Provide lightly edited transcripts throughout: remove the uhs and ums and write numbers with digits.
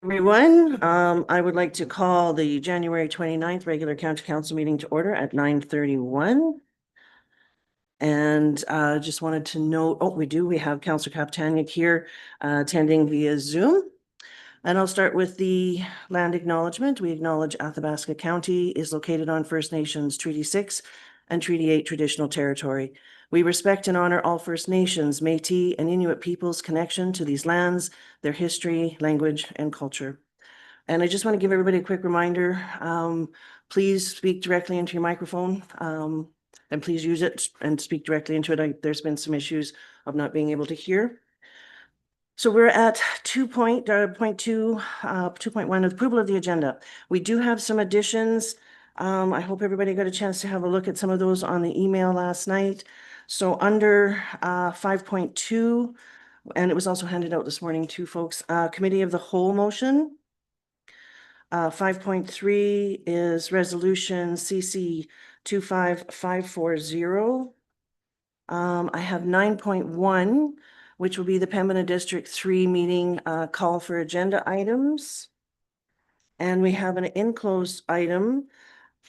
Everyone, I would like to call the January 29th regular county council meeting to order at 9:31. And just wanted to note, we have Councillor Kaptanic here attending via Zoom. And I'll start with the land acknowledgement. We acknowledge Athabasca County is located on First Nations Treaty 6 and Treaty 8 traditional territory. We respect and honor all First Nations, Métis, and Inuit peoples' connection to these lands, their history, language, and culture. And I just want to give everybody a quick reminder, please speak directly into your microphone, and please use it and speak directly into it. There's been some issues of not being able to hear. So we're at 2.1, approval of the agenda. We do have some additions. I hope everybody got a chance to have a look at some of those on the email last night. So under 5.2, and it was also handed out this morning to folks, committee of the whole motion. 5.3 is resolution CC 25540. I have 9.1, which will be the Pembina District 3 meeting call for agenda items. And we have an enclosed item.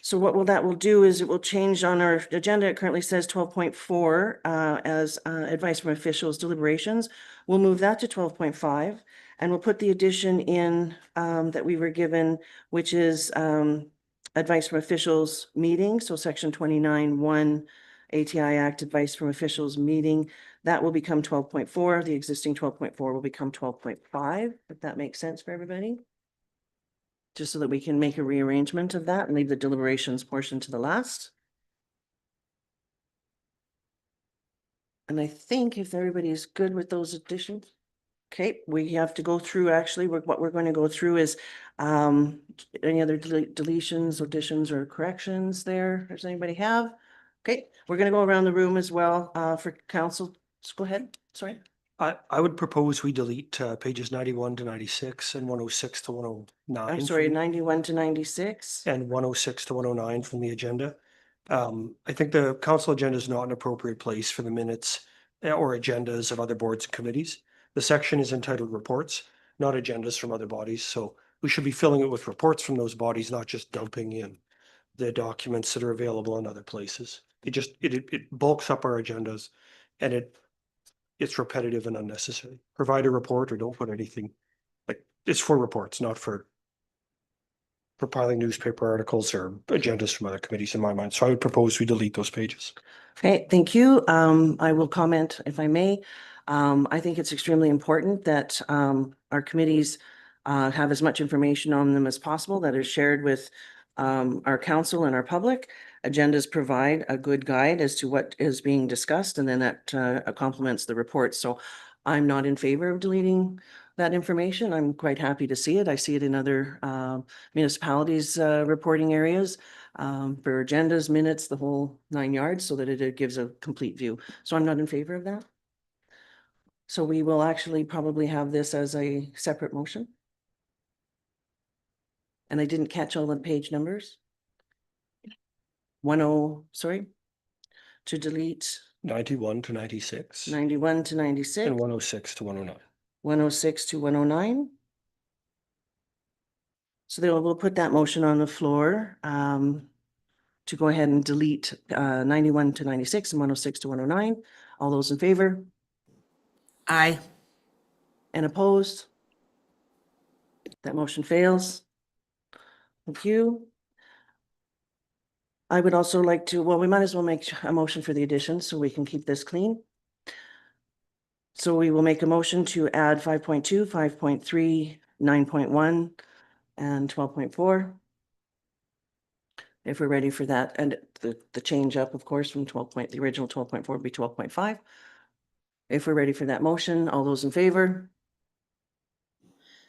So that will do is it will change on our agenda. It currently says 12.4 as advice from officials deliberations. We'll move that to 12.5 and we'll put the addition in that we were given, which is advice from officials meeting. So section 29(1) ATI Act advice from officials meeting. That will become 12.4. The existing 12.4 will become 12.5, if that makes sense for everybody. Just so that we can make a rearrangement of that and leave the deliberations portion to the last. And I think if everybody is good with those additions, okay, we have to go through actually, what we're going to go through is any other deletions, additions or corrections there. Does anybody have? Okay, we're going to go around the room as well for council. Just go ahead. Sorry. I would propose we delete pages 91 to 96 and 106 to 109. I'm sorry, 91 to 96. And 106 to 109 from the agenda. I think the council agenda is not an appropriate place for the minutes or agendas of other boards and committees. The section is entitled reports, not agendas from other bodies. So we should be filling it with reports from those bodies, not just dumping in the documents that are available in other places. It bulks up our agendas and it's repetitive and unnecessary. Provide a report or don't put anything. Like, it's for reports, not for piling newspaper articles or agendas from other committees in my mind. So I would propose we delete those pages. Okay, thank you. I will comment if I may. I think it's extremely important that our committees have as much information on them as possible that is shared with our council and our public. Agendas provide a good guide as to what is being discussed, and then that complements the report. So I'm not in favor of deleting that information. I'm quite happy to see it. I see it in other municipalities' reporting areas for agendas, minutes, the whole 9 yards, so that it gives a complete view. So I'm not in favor of that. So we will actually probably have this as a separate motion. And I didn't catch all the page numbers. To delete 91 to 96 91 to 96 and 106 to 109. 106 to 109. So then we'll put that motion on the floor to go ahead and delete 91 to 96 and 106 to 109. All those in favor? Aye. And opposed? That motion fails. Thank you. I would also like to, well, we might as well make a motion for the addition so we can keep this clean. So we will make a motion to add 5.2, 5.3, 9.1, and 12.4. If we're ready for that, and the change up, of course, from the original 12.4 would be 12.5. If we're ready for that motion, all those in favor?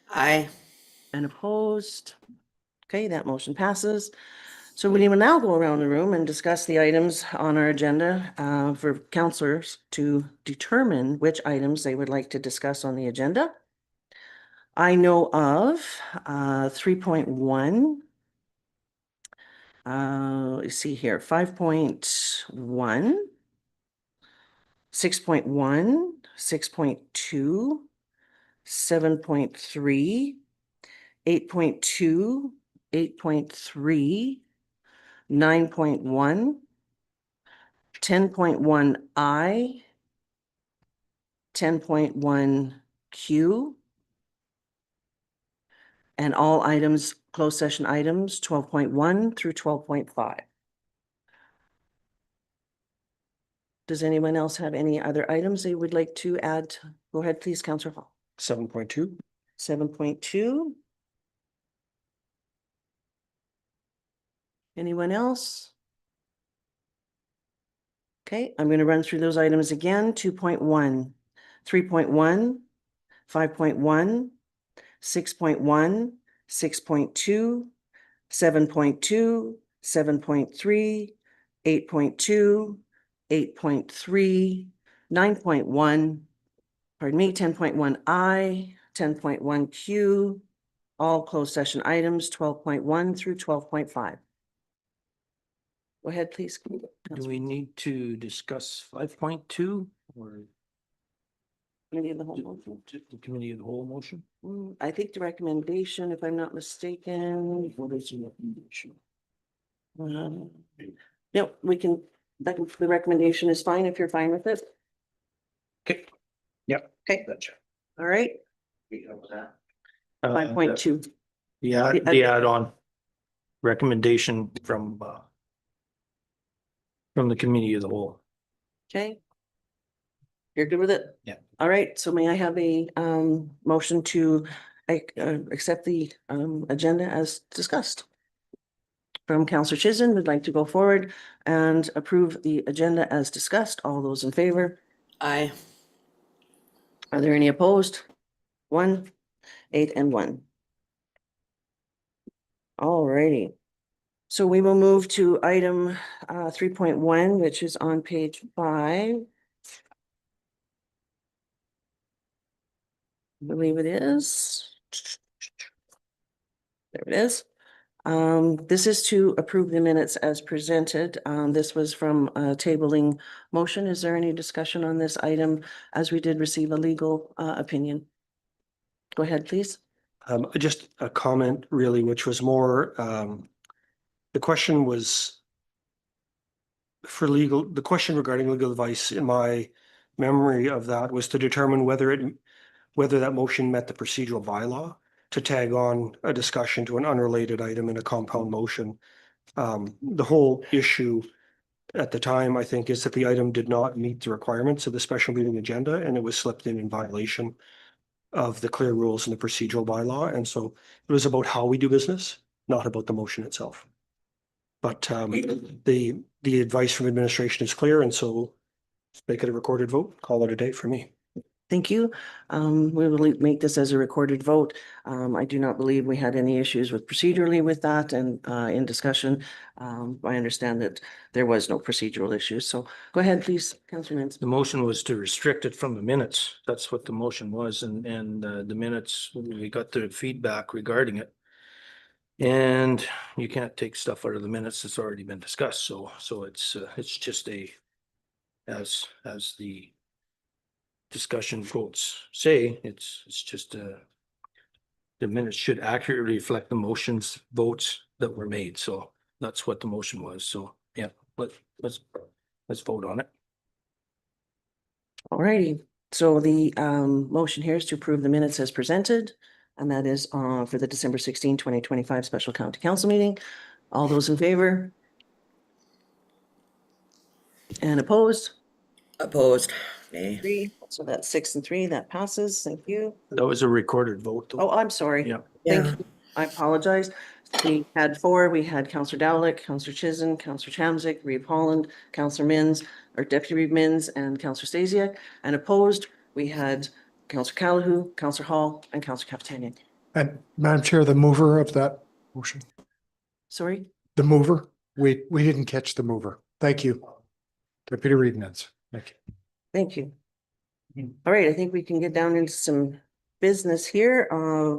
Aye. And opposed? Okay, that motion passes. So we will now go around the room and discuss the items on our agenda for councillors to determine which items they would like to discuss on the agenda. I know of 3.1. Let's see here, 5.1, 6.1, 6.2, 7.3, 8.2, 8.3, 9.1, 10.1I, 10.1Q, and all items, closed session items, 12.1 through 12.5. Does anyone else have any other items they would like to add? Go ahead, please, Councillor Hall. 7.2. 7.2. Anyone else? Okay, I'm going to run through those items again. 2.1, 3.1, 5.1, 6.1, 6.2, 7.2, 7.3, 8.2, 8.3, 9.1, pardon me, 10.1I, 10.1Q, all closed session items, 12.1 through 12.5. Go ahead, please. Do we need to discuss 5.2 or Committee of the whole motion? the committee of the whole motion? I think the recommendation, if I'm not mistaken. What is the recommendation? Yep, we can, the recommendation is fine if you're fine with it. Okay. Yep. Okay, Gotcha. all right, Uh, 5.2. The add-on recommendation from the committee of the whole. Okay. You're good with it? Yeah. All right, so may I have a motion to accept the agenda as discussed? From Councillor Chisholm, would like to go forward and approve the agenda as discussed. All those in favor? Aye. Are there any opposed? 1, 8, and 1. All righty. So we will move to item 3.1, which is on page 5. I believe it is. There it is. This is to approve the minutes as presented. This was from a tabling motion. Is there any discussion on this item as we did receive a legal opinion? Go ahead, please. Just a comment really, which was more, the question was for legal, the question regarding legal advice in my memory of that was to determine whether that motion met the procedural bylaw to tag on a discussion to an unrelated item in a compound motion. The whole issue at the time, I think, is that the item did not meet the requirements of the special meeting agenda and it was slipped in violation of the clear rules in the procedural bylaw. And so it was about how we do business, not about the motion itself. But the advice from administration is clear, and so make it a recorded vote, call it a day for me. Thank you. We will make this as a recorded vote. I do not believe we had any issues with procedurally with that and in discussion. I understand that there was no procedural issues. So go ahead, please, Councillor Mintz. The motion was to restrict it from the minutes. That's what the motion was, and the minutes, we got the feedback regarding it. And you can't take stuff out of the minutes that's already been discussed, so it's just as the discussion quotes say, it's just the minutes should accurately reflect the motions, votes that were made, so that's what the motion was, so yeah, let's vote on it. All righty. So the motion here is to approve the minutes as presented. And that is for the December 16, 2025 special county council meeting. All those in favor? And opposed? Opposed. Nay. 3. So that's 6 and 3. That passes. Thank you. That was a recorded vote, though. Oh, I'm sorry. Yeah. Thank Yeah. you. I apologize. We had 4. We had Councillor Dowlick, Councillor Chisholm, Councillor Chamzik, Reeve Holland, Councillor Mins, or Deputy Reeve Mins, and Councillor Stasiak. And opposed, we had Councillor Callahoo, Councillor Hall, and Councillor Kapitanian. And Madam Chair, the mover of that motion, Sorry? the mover, we didn't catch the mover. Thank you. Deputy Reeve Mintz. Thank you. Thank you. All right, I think we can get down into some business here,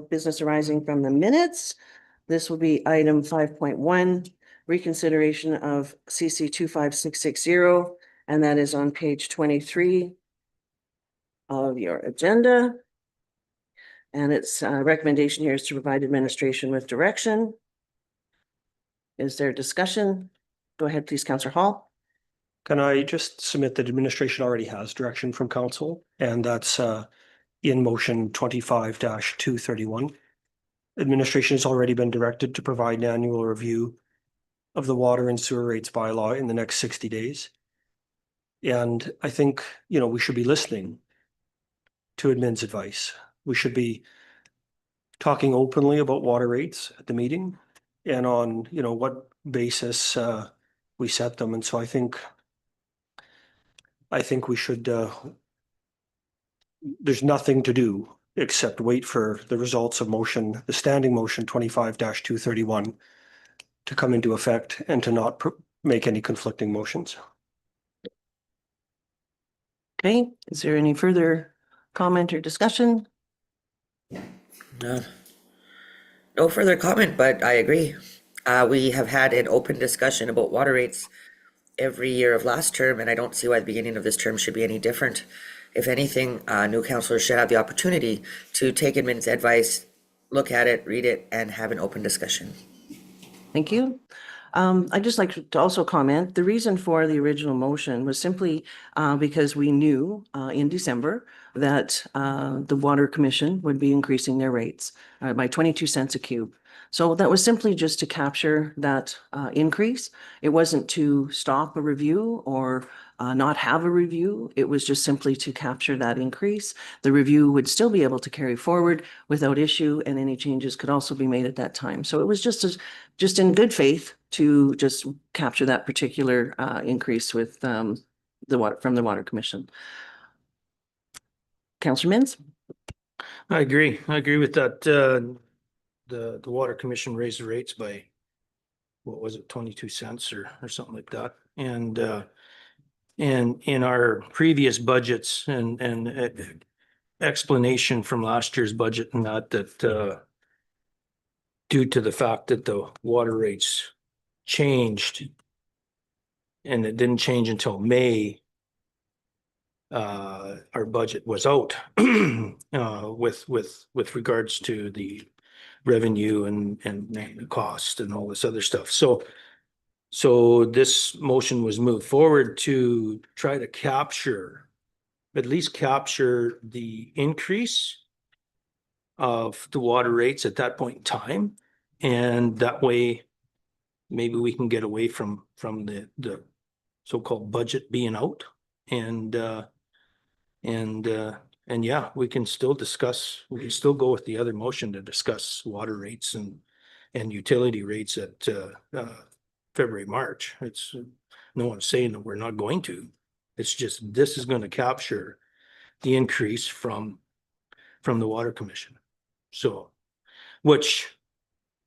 business arising from the minutes. This will be item 5.1, reconsideration of CC 25660, and that is on page 23 of your agenda. And its recommendation here is to provide administration with direction. Is there discussion? Go ahead, please, Councillor Hall. Can I just submit that administration already has direction from council, and that's in motion 25-231. Administration has already been directed to provide an annual review of the water and sewer rates bylaw in the next 60 days. And I think, we should be listening to admin's advice. We should be talking openly about water rates at the meeting and on, what basis we set them. And so I think we should, there's nothing to do except wait for the results of the standing motion 25-231 to come into effect and to not make any conflicting motions. Okay, is there any further comment or discussion? No further comment, but I agree. We have had an open discussion about water rates every year of last term, and I don't see why the beginning of this term should be any different. If anything, new councillors should have the opportunity to take admin's advice, look at it, read it, and have an open discussion. Thank you. I'd just like to also comment, the reason for the original motion was simply because we knew in December that the Water Commission would be increasing their rates by 22 cents a cube. So that was simply just to capture that increase. It wasn't to stop a review or not have a review. It was just simply to capture that increase. The review would still be able to carry forward without issue, and any changes could also be made at that time. So it was just in good faith to just capture that particular increase with from the Water Commission. Councillor Mins? I agree. I agree with that. The Water Commission raised the rates by, what was it, 22 cents or something like that. And in our previous budgets and explanation from last year's budget and that due to the fact that the water rates changed and it didn't change until May, our budget was out with regards to the revenue and the cost and all this other stuff. So this motion was moved forward to try to at least capture the increase of the water rates at that point in time. And that way, maybe we can get away from the so-called budget being out. And yeah, we can still go with the other motion to discuss water rates and utility rates at February, March. It's no one's saying that we're not going to. It's just, this is going to capture the increase from the Water Commission. So, which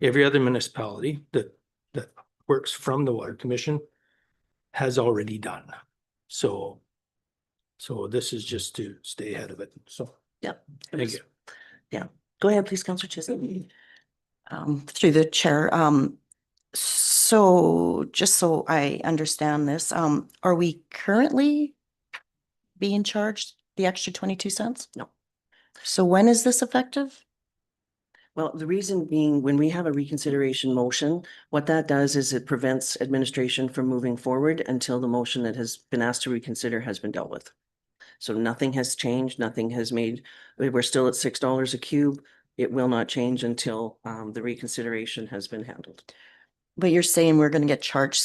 every other municipality that works from the Water Commission has already done. So this is just to stay ahead of it. So, Yep. thank you. Yeah. Go ahead, please, Councillor Chisholm. Through the chair. So just so I understand this, are we currently being charged the extra 22 cents? No. So when is this effective? Well, the reason being, when we have a reconsideration motion, what that does is it prevents administration from moving forward until the motion that has been asked to reconsider has been dealt with. So nothing has changed, nothing has made, we're still at $6 a cube. It will not change until the reconsideration has been handled. But you're saying we're going to get charged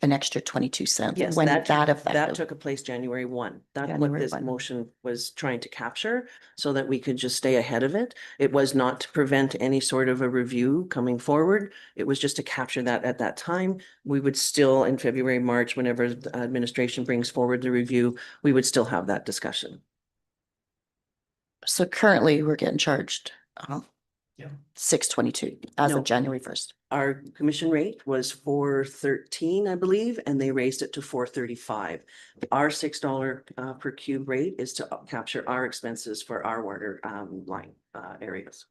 an extra 22 cents. Yes, When that that effective? That took place January 1. That's what January this 1. motion was trying to capture so that we could just stay ahead of it. It was not to prevent any sort of a review coming forward. It was just to capture that at that time. We would still, in February, March, whenever the administration brings forward the review, we would still have that discussion. So currently we're getting charged Yeah. $6.22 as No. of January 1st. Our commission rate was $4.13, I believe, and they raised it to $4.35. Our $6 per cube rate is to capture our expenses for our water line areas.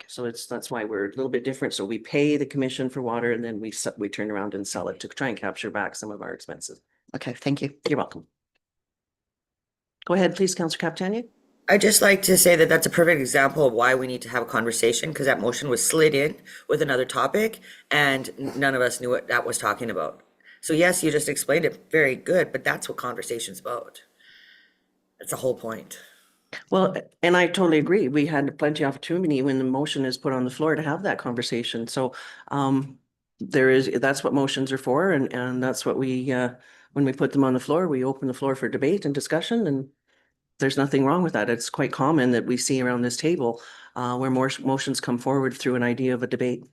So that's why we're a little bit different. So we pay the commission for water and then we turn around and sell it to try and capture back some of our expenses. Okay, thank you. You're welcome. Go ahead, please, Councillor Capitania. I'd just like to say that that's a perfect example of why we need to have a conversation, because that motion was slid in with another topic and none of us knew what that was talking about. So yes, you just explained it very good, but that's what conversation's about. That's the whole point. Well, and I totally agree. We had plenty of opportunity when the motion is put on the floor to have that conversation. So that's what motions are for, and that's what we when we put them on the floor, we open the floor for debate and discussion, and there's nothing wrong with that. It's quite common that we see around this table where more motions come forward through an idea of a debate.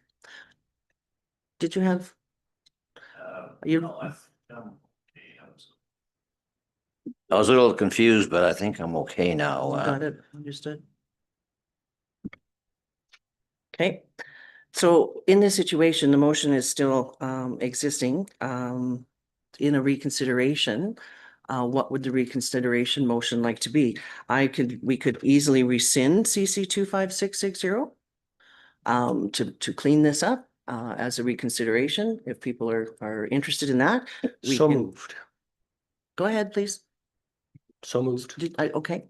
Did you have? You, I was a little confused, but I think I'm okay now. got it, understood. Okay, so in this situation, the motion is still existing in a reconsideration. What would the reconsideration motion like to be? We could easily rescind CC 25660 to clean this up as a reconsideration, if people are interested in that. We So can- moved. Go ahead, please. So moved. Okay.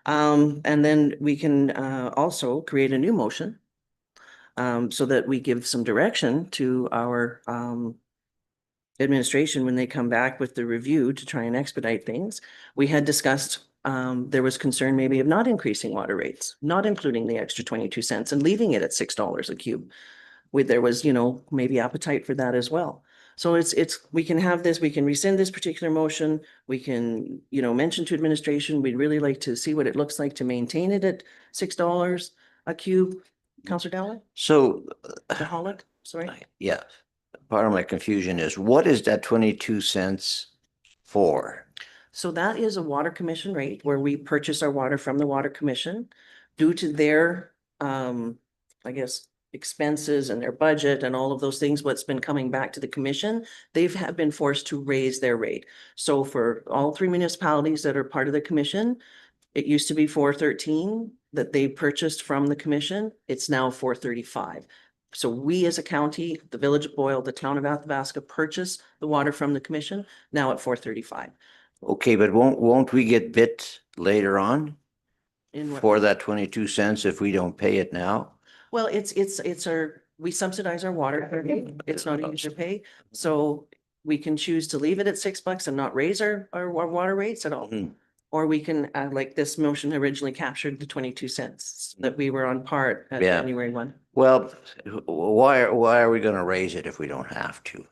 And then we can also create a new motion so that we give some direction to our administration when they come back with the review to try and expedite things. We had discussed, there was concern maybe of not increasing water rates, not including the extra 22 cents and leaving it at $6 a cube. There was, maybe appetite for that as well. So we can have this, we can rescind this particular motion. We can, mention to administration, we'd really like to see what it looks like to maintain it at $6 a cube. Counselor Dowling, So, Holland, sorry. yeah, part of my confusion is what is that 22 cents for? So that is a water commission rate where we purchase our water from the water commission due to their, I guess, expenses and their budget and all of those things, what's been coming back to the commission, have been forced to raise their rate. So for all three municipalities that are part of the commission, it used to be 413 that they purchased from the commission. It's now 435. So we as a county, the village of Boyle, the town of Athabasca purchase the water from the commission now at 435. Okay, but won't we get bit later on In what- for that 22 cents if we don't pay it now? Well, we subsidize our water. It's not a user pay. So we can choose to leave it at $6 and not raise our water rates at all. Mhm. Or we can, like this motion originally captured the 22 cents that we were on part at Yeah. January 1. Well, why are we gonna raise it if we don't have to,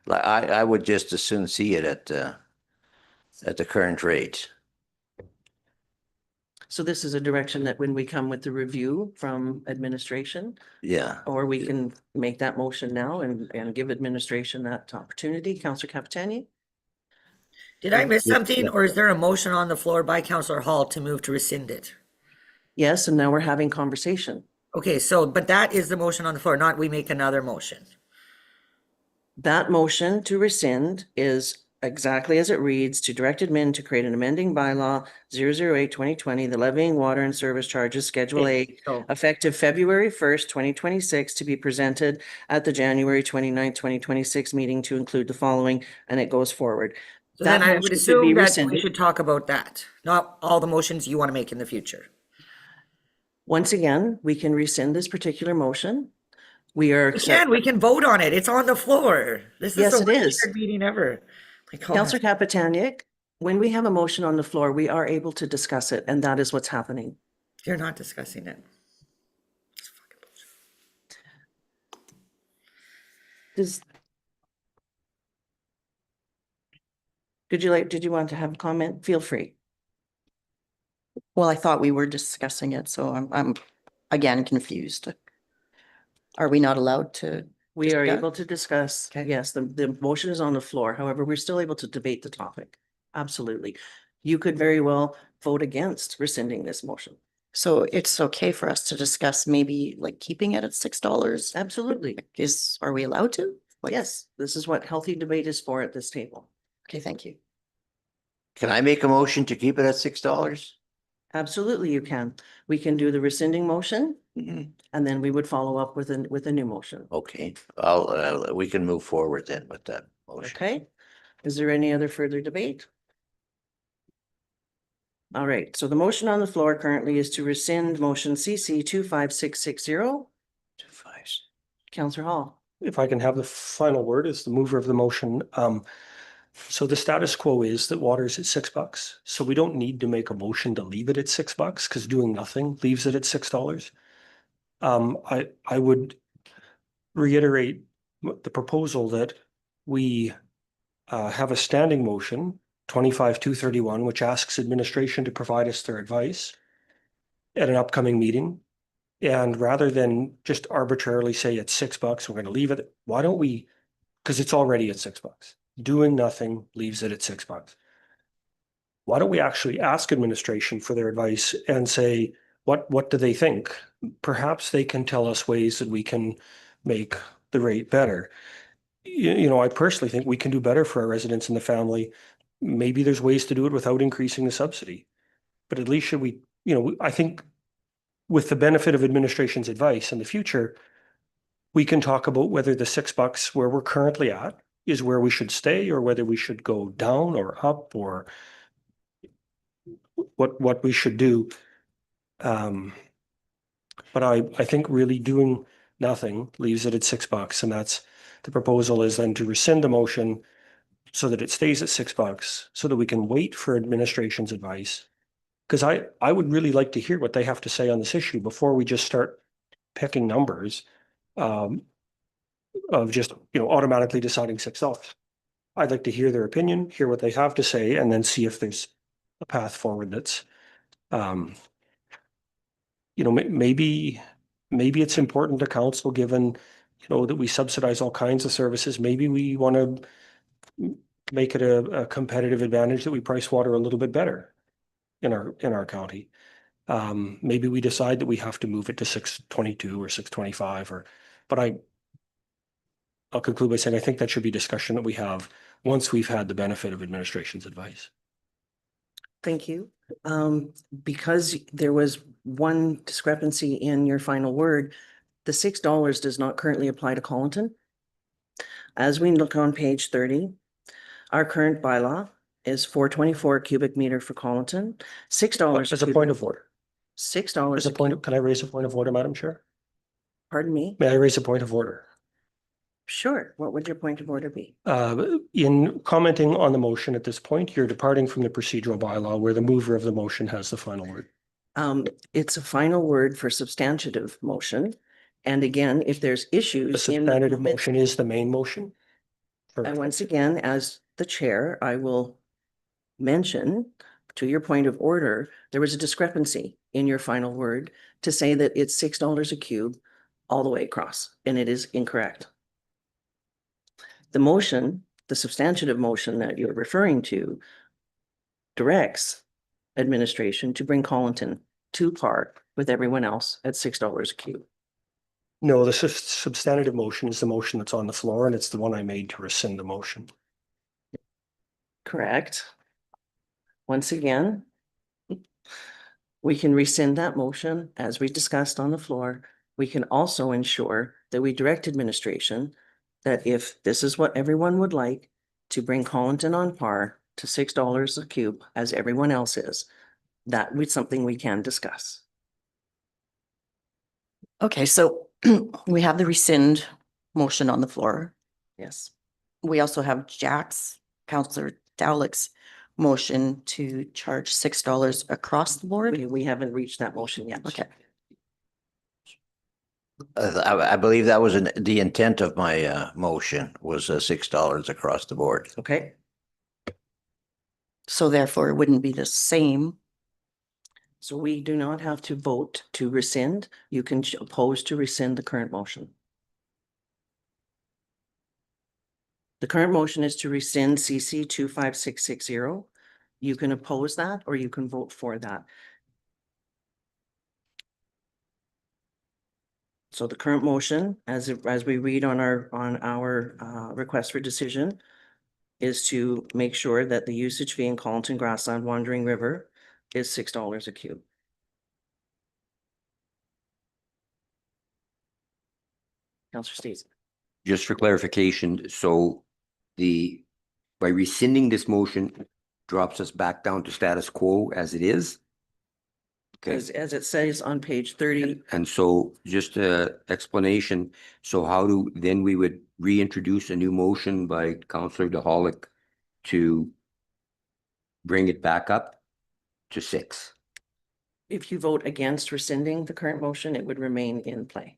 Like, I would just as soon see it at the current rate. So this is a direction that when we come with the review from administration, Yeah. or we can make that motion now and give administration that opportunity. Counselor Capitani? Did I miss something, or is there a motion on the floor by Councillor Hall to move to rescind it? Yes, and now we're having conversation. Okay, so, but that is the motion on the floor, not we make another motion. That motion to rescind is exactly as it reads, to direct admin to create an amending bylaw 008-2020, the levying water and service charges, Schedule A, So, effective February 1st, 2026, to be presented at the January 29th, 2026 meeting to include the following, and it goes forward. so then That I motion would could be assume that we rescinded. should talk about that, not all the motions you want to make in the future. Once again, we can rescind this particular motion. We are. We can vote on it. It's on the floor. This is Yes, the it is. worst meeting ever. My God. Counselor Capitanic, when we have a motion on the floor, we are able to discuss it, and that is what's happening. You're not discussing it. Did you want to have a comment? Feel free. Well, I thought we were discussing it, so I'm again confused. Are we not allowed to? We are Discuss. able to discuss, Okay. yes, the motion is on the floor. However, we're still able to debate the topic. Absolutely. You could very well vote against rescinding this motion. So it's okay for us to discuss maybe like keeping it at $6? Absolutely. Are we allowed to? Like- Yes, this is what healthy debate is for at this table. Okay, thank you. Can I make a motion to keep it at $6? Absolutely, you can. We can do the rescinding motion, Mhm. and then we would follow up with a new motion. Okay, we can move forward then with that motion. Okay? Is there any other further debate? All right, so the motion on the floor currently is to rescind motion CC 25660. Counselor Hall. If I can have the final word as the mover of the motion. So the status quo is that water is at $6. So we don't need to make a motion to leave it at $6 because doing nothing leaves it at $6. I would reiterate the proposal that we have a standing motion, 25-231, which asks administration to provide us their advice at an upcoming meeting. And rather than just arbitrarily say it's $6, we're going to leave it. Why don't we, because it's already at $6. Doing nothing leaves it at $6. Why don't we actually ask administration for their advice and say, what do they think? Perhaps they can tell us ways that we can make the rate better. You know, I personally think we can do better for our residents and the family. Maybe there's ways to do it without increasing the subsidy. But at least should we, you know, I think with the benefit of administration's advice in the future, we can talk about whether the $6 where we're currently at is where we should stay or whether we should go down or up or what we should do. But I think really doing nothing leaves it at $6, and that's the proposal is then to rescind the motion so that it stays at $6, so that we can wait for administration's advice. Because I would really like to hear what they have to say on this issue before we just start picking numbers of just, you know, automatically deciding $6. I'd like to hear their opinion, hear what they have to say, and then see if there's a path forward that's, you know, maybe it's important to council, given, you know, that we subsidize all kinds of services. Maybe we want to make it a competitive advantage that we price water a little bit better in our county. Maybe we decide that we have to move it to 622 or 625 but I'll conclude by saying I think that should be discussion that we have once we've had the benefit of administration's advice. Thank you. Because there was one discrepancy in your final word, the $6 does not currently apply to Colleton. As we look on page 30, our current bylaw is 424 cubic meter for Colleton, $6. As a point of order, $6. as a point of, can I raise a point of order, Madam Chair? Pardon me? May I raise a point of order? Sure. What would your point of order be? In commenting on the motion at this point, you're departing from the procedural bylaw where the mover of the motion has the final word. It's a final word for substantive motion. And again, if there's The issues in. substantive motion is the main motion. And once again, as the chair, I will mention, to your point of order, there was a discrepancy in your final word to say that it's $6 a cube all the way across, and it is incorrect. The motion, the substantive motion that you're referring to, directs administration to bring Colleton to par with everyone else at $6 a cube. No, the substantive motion is the motion that's on the floor, and it's the one I made to rescind the motion. Correct. Once again, we can rescind that motion as we discussed on the floor. We can also ensure that we direct administration that if this is what everyone would like, to bring Colleton on par to $6 a cube as everyone else is, that would something we can discuss. Okay, so we have the rescind motion on the floor. Yes. We also have Councillor Dowlick's motion to charge $6 across the board. We haven't reached that motion yet. Okay. I believe that was the intent of my motion was $6 across the board. Okay. So therefore it wouldn't be the same. So we do not have to vote to rescind. You can oppose to rescind the current motion. The current motion is to rescind CC 25660. You can oppose that or you can vote for that. So the current motion, as we read on our request for decision, is to make sure that the usage fee in Colleton Grassland Wandering River is $6 a cube. Councillor Steves. Just for clarification, so by rescinding this motion, drops us back down to status quo as it is. Okay, As it says on page 30, and so just a explanation, so how do, then we would reintroduce a new motion by Councillor DeHolick to bring it back up to 6. if you vote against rescinding the current motion, it would remain in play.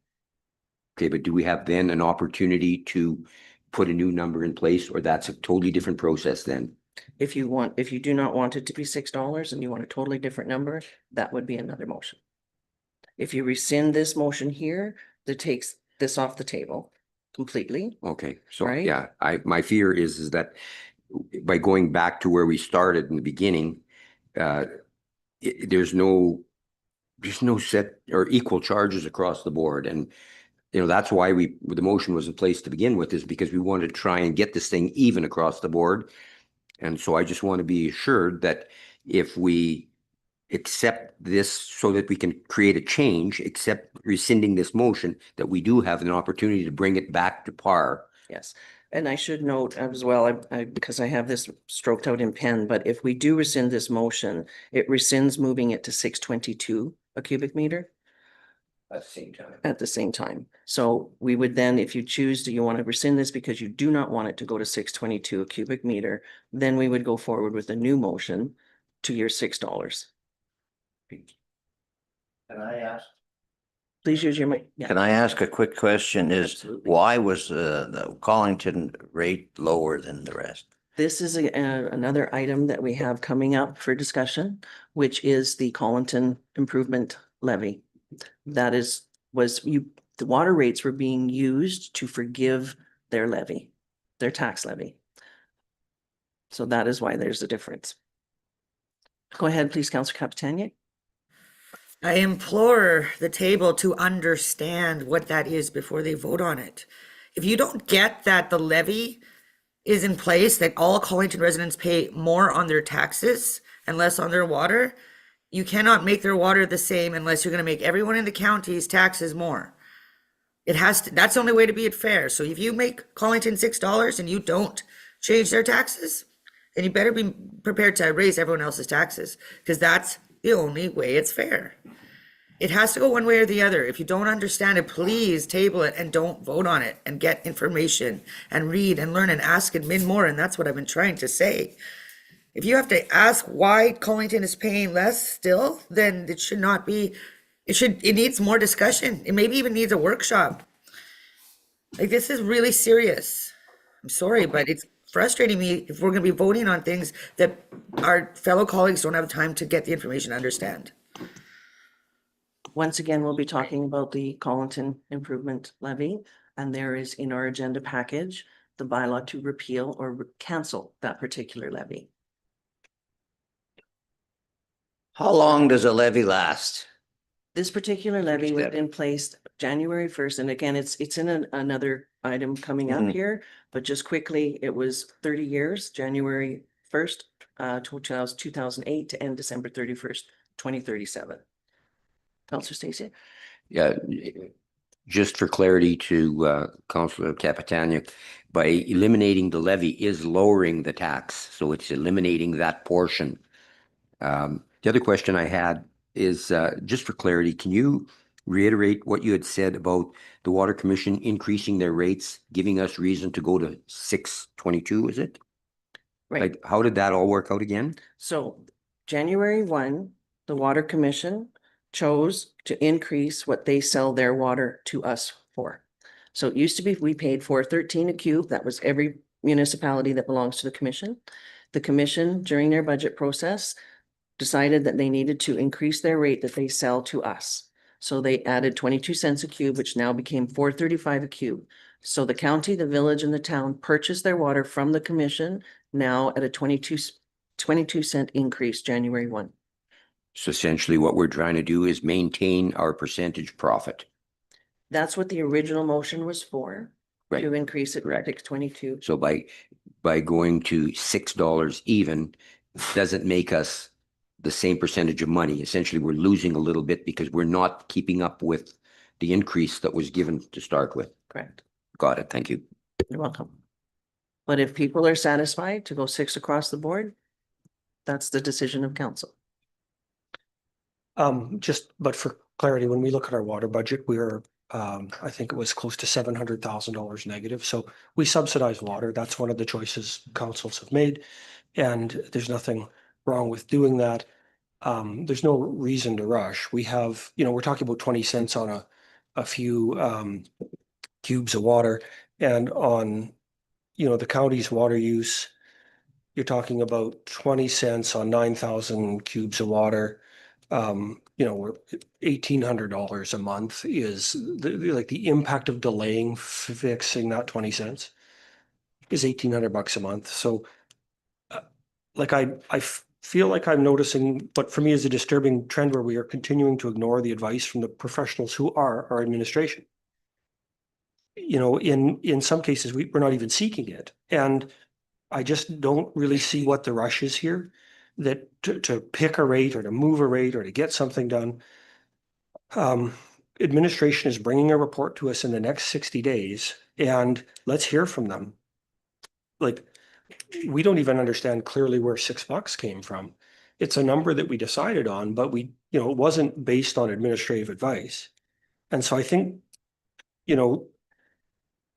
Okay, but do we have then an opportunity to put a new number in place, or that's a totally different process then? If you do not want it to be $6 and you want a totally different number, that would be another motion. If you rescind this motion here, that takes this off the table completely. Okay, so Right. yeah, my fear is that by going back to where we started in the beginning, there's no set or equal charges across the board. And, that's why the motion was in place to begin with, is because we wanted to try and get this thing even across the board. And so I just want to be assured that if we accept this so that we can create a change, except rescinding this motion, that we do have an opportunity to bring it back to par. Yes, and I should note as well, because I have this stroked out in pen, but if we do rescind this motion, it rescinds moving it to 622 a cubic meter At the same time. at the same time. So we would then, if you choose to, you want to rescind this because you do not want it to go to 622 a cubic meter, then we would go forward with a new motion to your $6. Can I ask? Please use your mic. Yeah. Can I ask a quick question? Is Absolutely. why was the Collington rate lower than the rest? This is another item that we have coming up for discussion, which is the Collington Improvement Levy. That the water rates were being used to forgive their levy, their tax levy. So that is why there's a difference. Go ahead, please, Councillor Capitania. I implore the table to understand what that is before they vote on it. If you don't get that the levy is in place, that all Collington residents pay more on their taxes and less on their water, you cannot make their water the same unless you're going to make everyone in the county's taxes more. It has to, that's the only way to be it fair. So if you make Collington $6 and you don't change their taxes, then you better be prepared to raise everyone else's taxes, because that's the only way it's fair. It has to go one way or the other. If you don't understand it, please table it and don't vote on it, and get information and read and learn and ask admin more. And that's what I've been trying to say. If you have to ask why Collington is paying less still, then it should not be, it needs more discussion. It maybe even needs a workshop. Like, this is really serious. I'm sorry, but it's frustrating me if we're gonna be voting on things that our fellow colleagues don't have time to get the information to understand. Once again, we'll be talking about the Collington Improvement Levy, and there is in our agenda package, the bylaw to repeal or cancel that particular levy. How long does a levy last? This particular levy was Step. in place January 1st, and again, it's in another item coming up Mhm. here, but just quickly, it was 30 years, January 1st, 2008 to end December 31st, 2037. Councillor Stacey? Yeah, just for clarity to Councillor Capitania, by eliminating the levy is lowering the tax, so it's eliminating that portion. The other question I had is, just for clarity, can you reiterate what you had said about the Water Commission increasing their rates, giving us reason to go to 622, is it? Right. Like, how did that all work out again? So January 1, the Water Commission chose to increase what they sell their water to us for. So it used to be, we paid $4.13 a cube. That was every municipality that belongs to the commission. The commission, during their budget process, decided that they needed to increase their rate that they sell to us. So they added 22 cents a cube, which now became $4.35 a cube. So the county, the village, and the town purchased their water from the commission now at a 22 cent increase, January 1. So essentially what we're trying to do is maintain our percentage profit. That's what the original motion was for, Right. to increase it to Correct. 622. So by going to $6 even, doesn't make us the same percentage of money. Essentially, we're losing a little bit because we're not keeping up with the increase that was given to start with. Correct. Got it. Thank you. You're welcome. But if people are satisfied to go 6 across the board, that's the decision of council. But for clarity, when we look at our water budget, we're, I think it was close to $700,000 negative. So we subsidize water. That's one of the choices councils have made. And there's nothing wrong with doing that. There's no reason to rush. We have, we're talking about 20 cents on a few, cubes of water, and on, the county's water use, you're talking about 20 cents on 9,000 cubes of water. We're $1,800 a month is the impact of delaying fixing that 20 cents is $1,800 a month. So I feel like I'm noticing, but for me is a disturbing trend where we are continuing to ignore the advice from the professionals who are our administration. In some cases, we're not even seeking it. And I just don't really see what the rush is here, that to pick a rate or to move a rate or to get something done. Administration is bringing a report to us in the next 60 days, and let's hear from them. We don't even understand clearly where $6 came from. It's a number that we decided on, but it wasn't based on administrative advice. And so I think,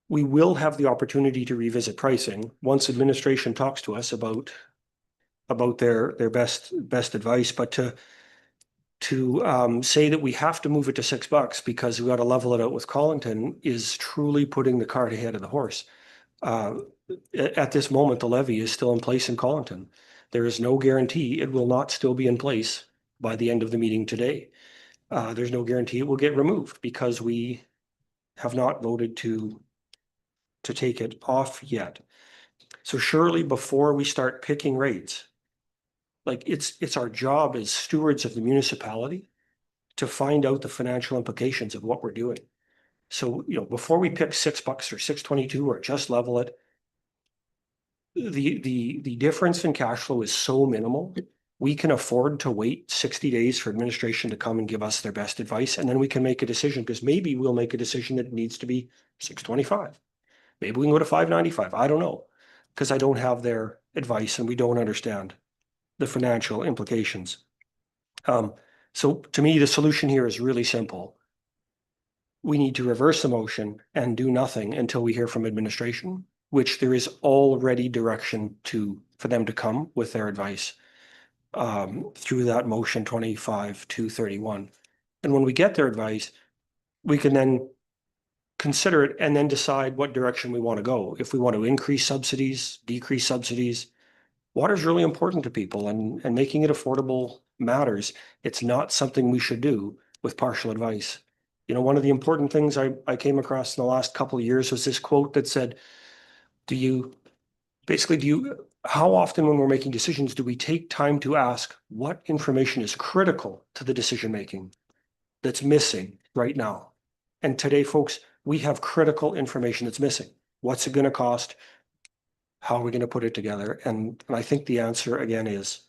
we will have the opportunity to revisit pricing once administration talks to us about their best advice. But to say that we have to move it to $6 because we got to level it out with Collington is truly putting the cart ahead of the horse. At this moment, the levy is still in place in Collington. There is no guarantee it will not still be in place by the end of the meeting today. There's no guarantee it will get removed because we have not voted to take it off yet. So surely before we start picking rates, it's our job as stewards of the municipality to find out the financial implications of what we're doing. So, before we pick $6 or $6.22 or just level it, the difference in cash flow is so minimal. We can afford to wait 60 days for administration to come and give us their best advice, and then we can make a decision, because maybe we'll make a decision that it needs to be $6.25. Maybe we can go to $5.95. I don't know, because I don't have their advice and we don't understand the financial implications. So to me, the solution here is really simple. We need to reverse the motion and do nothing until we hear from administration, which there is already direction for them to come with their advice through that motion 25-231. And when we get their advice, we can then consider it and then decide what direction we want to go. If we want to increase subsidies, decrease subsidies. Water is really important to people, and making it affordable matters. It's not something we should do with partial advice. One of the important things I came across in the last couple of years was this quote that said, how often when we're making decisions do we take time to ask what information is critical to the decision making that's missing right now? And today, folks, we have critical information that's missing. What's it going to cost? How are we going to put it together? And I think the answer again is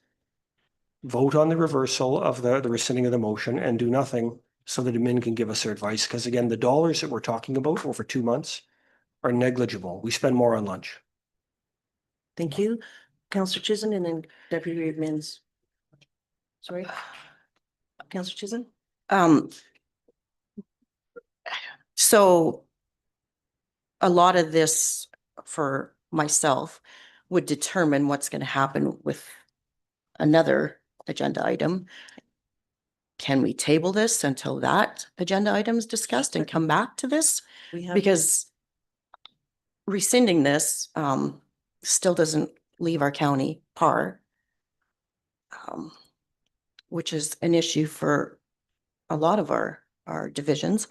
vote on the reversal of the rescinding of the motion and do nothing so that admin can give us their advice. Because again, the dollars that we're talking about over 2 months are negligible. We spend more on lunch. Thank you. Councillor Chisholm and then Deputy Admins. Sorry. Councillor Chisholm? So a lot of this for myself would determine what's going to happen with another agenda item. Can we table this until that agenda item is discussed and come back to this? We have, Because rescinding this still doesn't leave our county par, which is an issue for a lot of our divisions.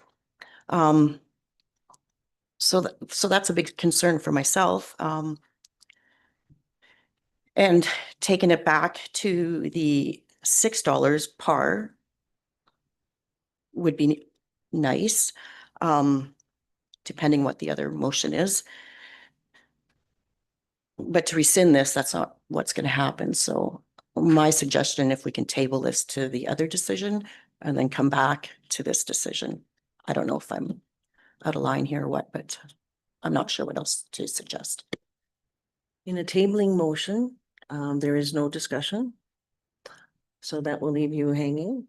So that's a big concern for myself. And taking it back to the $6 par would be nice, depending what the other motion is. But to rescind this, that's not what's going to happen. So my suggestion, if we can table this to the other decision and then come back to this decision. I don't know if I'm out of line here or what, but I'm not sure what else to suggest. in a tabling motion, There is no discussion. So that will leave you hanging,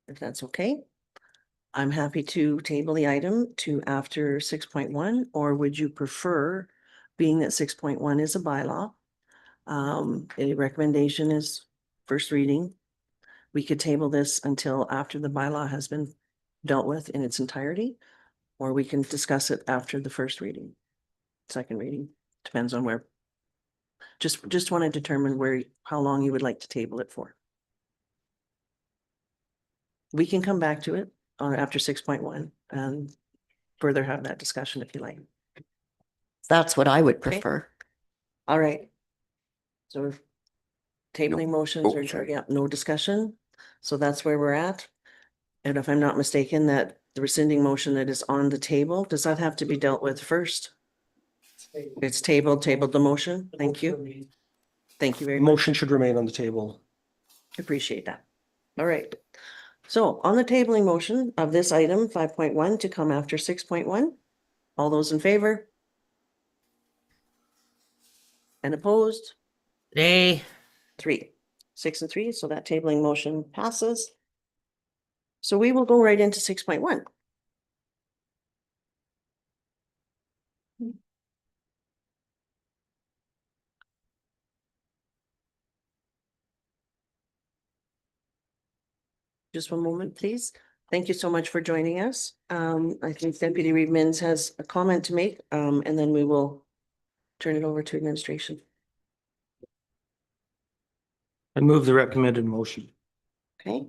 if that's okay. I'm happy to table the item to after 6.1, or would you prefer, being that 6.1 is a bylaw? A recommendation is first reading. We could table this until after the bylaw has been dealt with in its entirety, or we can discuss it after the first reading. Second reading, depends on where. Just want to determine how long you would like to table it for. We can come back to it after 6.1 and further have that discussion if you like. That's what I would Okay. prefer. All right. So tabling motions Oh, or, sorry. yeah, no discussion. So that's where we're at. And if I'm not mistaken, that the rescinding motion that is on the table, does that have to be dealt with first? It's tabled the motion. Thank you. Thank you very The much. motion should remain on the table. Appreciate that. All right. So on the tabling motion of this item 5.1 to come after 6.1, all those in favor? And opposed? Nay. 3, 6 and 3, so that tabling motion passes. So we will go right into 6.1. Just one moment, please. Thank you so much for joining us. I think Deputy Reedmans has a comment to make, and then we will turn it over to administration. I move the recommended motion. Okay,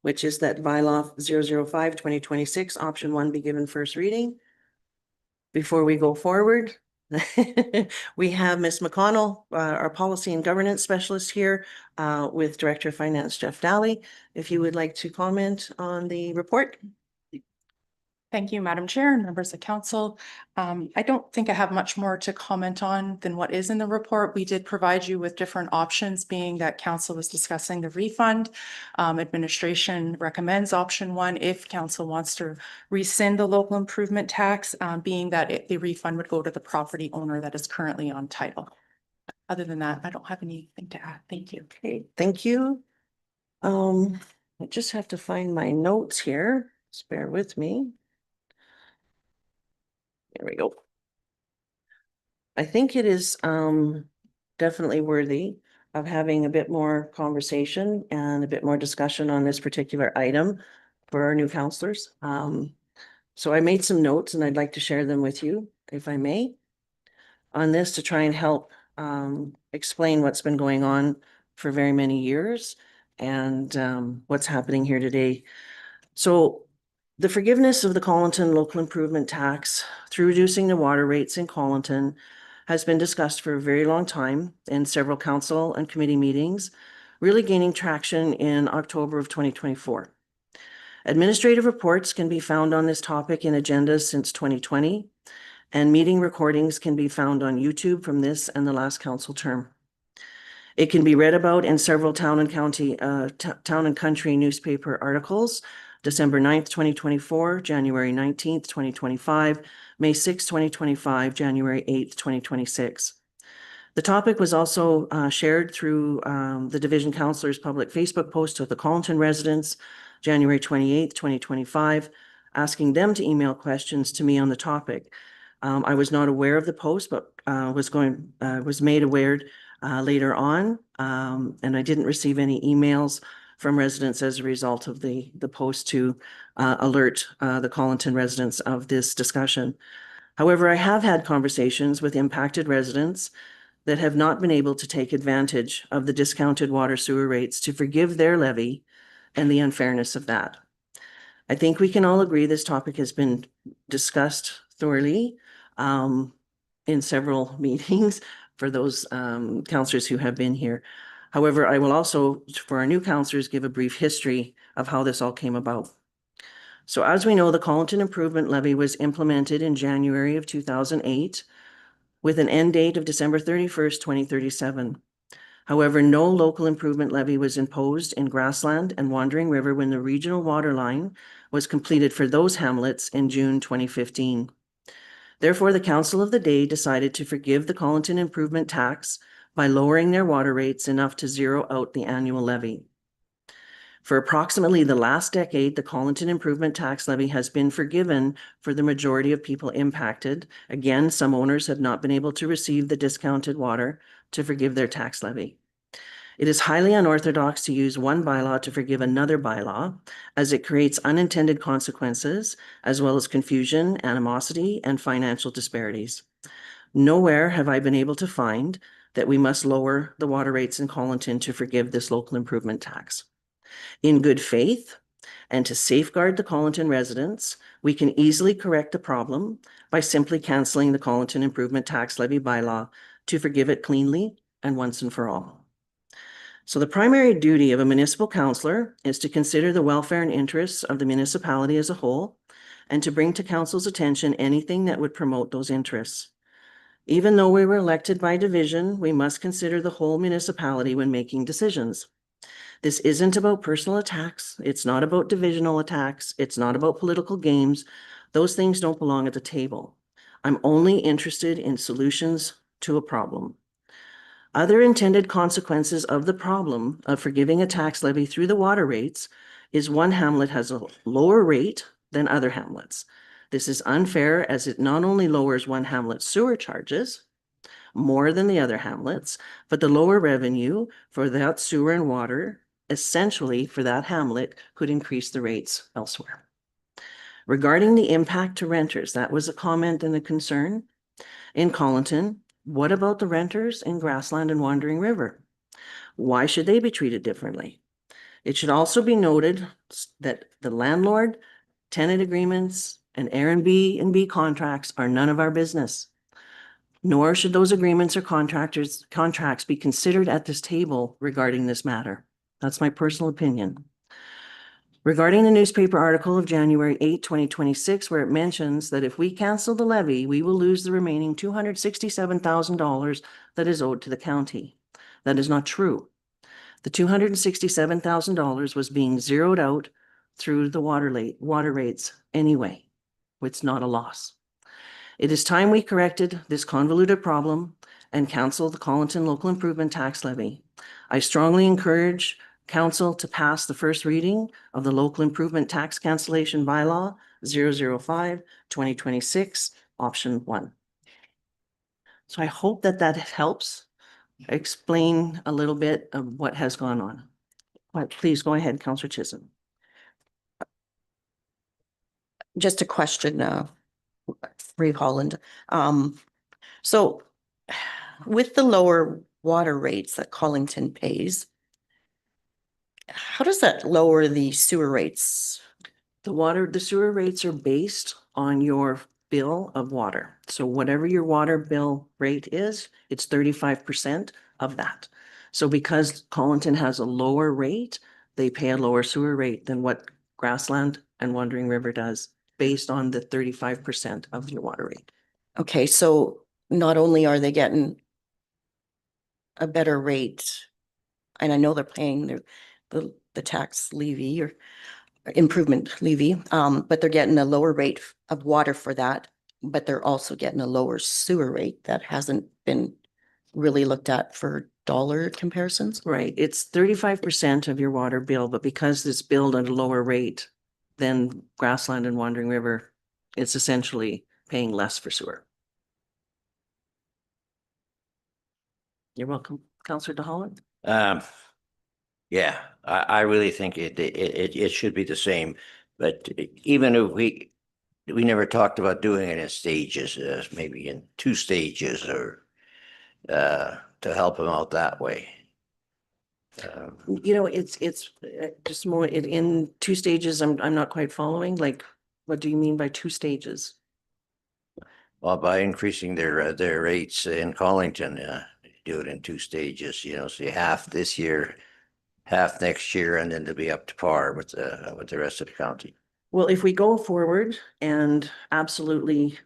which is that bylaw 005/2026, option 1 be given first reading. Before we go forward, we have Ms. McConnell, our policy and governance specialist here, with Director of Finance Jeff Daly. If you would like to comment on the report. Thank you, Madam Chair and members of council. I don't think I have much more to comment on than what is in the report. We did provide you with different options, being that council was discussing the refund. Administration recommends option 1 if council wants to rescind the local improvement tax, being that the refund would go to the property owner that is currently on title. Other than that, I don't have anything to add. Thank you. Okay, thank you. I just have to find my notes here. Just bear with me. There we go. I think it is definitely worthy of having a bit more conversation and a bit more discussion on this particular item for our new counselors. So I made some notes and I'd like to share them with you, if I may, on this to try and help explain what's been going on for very many years and what's happening here today. So the forgiveness of the Colleton local improvement tax through reducing the water rates in Colleton has been discussed for a very long time in several council and committee meetings, really gaining traction in October of 2024. Administrative reports can be found on this topic in agendas since 2020, and meeting recordings can be found on YouTube from this and the last council term. It can be read about in several town and country newspaper articles, December 9th, 2024, January 19th, 2025, May 6th, 2025, January 8th, 2026. The topic was also shared through the Division Councilor's public Facebook post to the Colleton residents, January 28th, 2025, asking them to email questions to me on the topic. I was not aware of the post, but was made aware later on, and I didn't receive any emails from residents as a result of the post to alert the Colleton residents of this discussion. However, I have had conversations with impacted residents that have not been able to take advantage of the discounted water sewer rates to forgive their levy and the unfairness of that. I think we can all agree this topic has been discussed thoroughly in several meetings for those councillors who have been here. However, I will also, for our new councillors, give a brief history of how this all came about. So as we know, the Colleton Improvement Levy was implemented in January of 2008 with an end date of December 31st, 2037. However, no local improvement levy was imposed in Grassland and Wandering River when the regional water line was completed for those hamlets in June 2015. Therefore, the Council of the Day decided to forgive the Colleton Improvement Tax by lowering their water rates enough to zero out the annual levy. For approximately the last decade, the Collinton Improvement Tax Levy has been forgiven for the majority of people impacted. Again, some owners have not been able to receive the discounted water to forgive their tax levy. It is highly unorthodox to use one bylaw to forgive another bylaw, as it creates unintended consequences, as well as confusion, animosity, and financial disparities. Nowhere have I been able to find that we must lower the water rates in Collinton to forgive this local improvement tax. In good faith, and to safeguard the Collinton residents, we can easily correct the problem by simply canceling the Collinton Improvement Tax Levy bylaw to forgive it cleanly and once and for all. So the primary duty of a municipal councillor is to consider the welfare and interests of the municipality as a whole, and to bring to council's attention anything that would promote those interests. Even though we were elected by division, we must consider the whole municipality when making decisions. This isn't about personal attacks. It's not about divisional attacks. It's not about political games. Those things don't belong at the table. I'm only interested in solutions to a problem. Other intended consequences of the problem of forgiving a tax levy through the water rates is one hamlet has a lower rate than other hamlets. This is unfair, as it not only lowers one hamlet's sewer charges more than the other hamlets, but the lower revenue for that sewer and water essentially for that hamlet could increase the rates elsewhere. Regarding the impact to renters, that was a comment and a concern in Collinton. What about the renters in Grassland and Wandering River? Why should they be treated differently? It should also be noted that the landlord, tenant agreements, and Airbnb contracts are none of our business. Nor should those agreements or contracts be considered at this table regarding this matter. That's my personal opinion. Regarding the newspaper article of January 8, 2026, where it mentions that if we cancel the levy, we will lose the remaining $267,000 that is owed to the county. That is not true. The $267,000 was being zeroed out through the water rates anyway. It's not a loss. It is time we corrected this convoluted problem and canceled the Collinton Local Improvement Tax Levy. I strongly encourage Council to pass the first reading of the Local Improvement Tax Cancellation Bylaw 005-2026, option 1. So I hope that that helps explain a little bit of what has gone on. But please go ahead, Councillor Chisholm. Just a question, Reeve Holland. So with the lower water rates that Collinton pays, how does that lower the sewer rates? The sewer rates are based on your bill of water. So whatever your water bill rate is, it's 35% of that. So because Collinton has a lower rate, they pay a lower sewer rate than what Grassland and Wandering River does, based on the 35% of your water rate. Okay, so not only are they getting a better rate, and I know they're paying the tax levy or improvement levy, but they're getting a lower rate of water for that, but they're also getting a lower sewer rate that hasn't been really looked at for dollar comparisons. Right, it's 35% of your water bill, but because it's billed at a lower rate than Grassland and Wandering River, it's essentially paying less for sewer. You're welcome, Councillor DeHolland. Yeah, I really think it should be the same, but even if we never talked about doing it in stages, maybe in 2 stages or to help them out that way. You know, it's just more in 2 stages. I'm not quite following. Like, what do you mean by 2 stages? Well, by increasing their rates in Collington, do it in 2 stages, you know, so you half this year, half next year, and then to be up to par with the rest of the county. Well, if we go forward and absolutely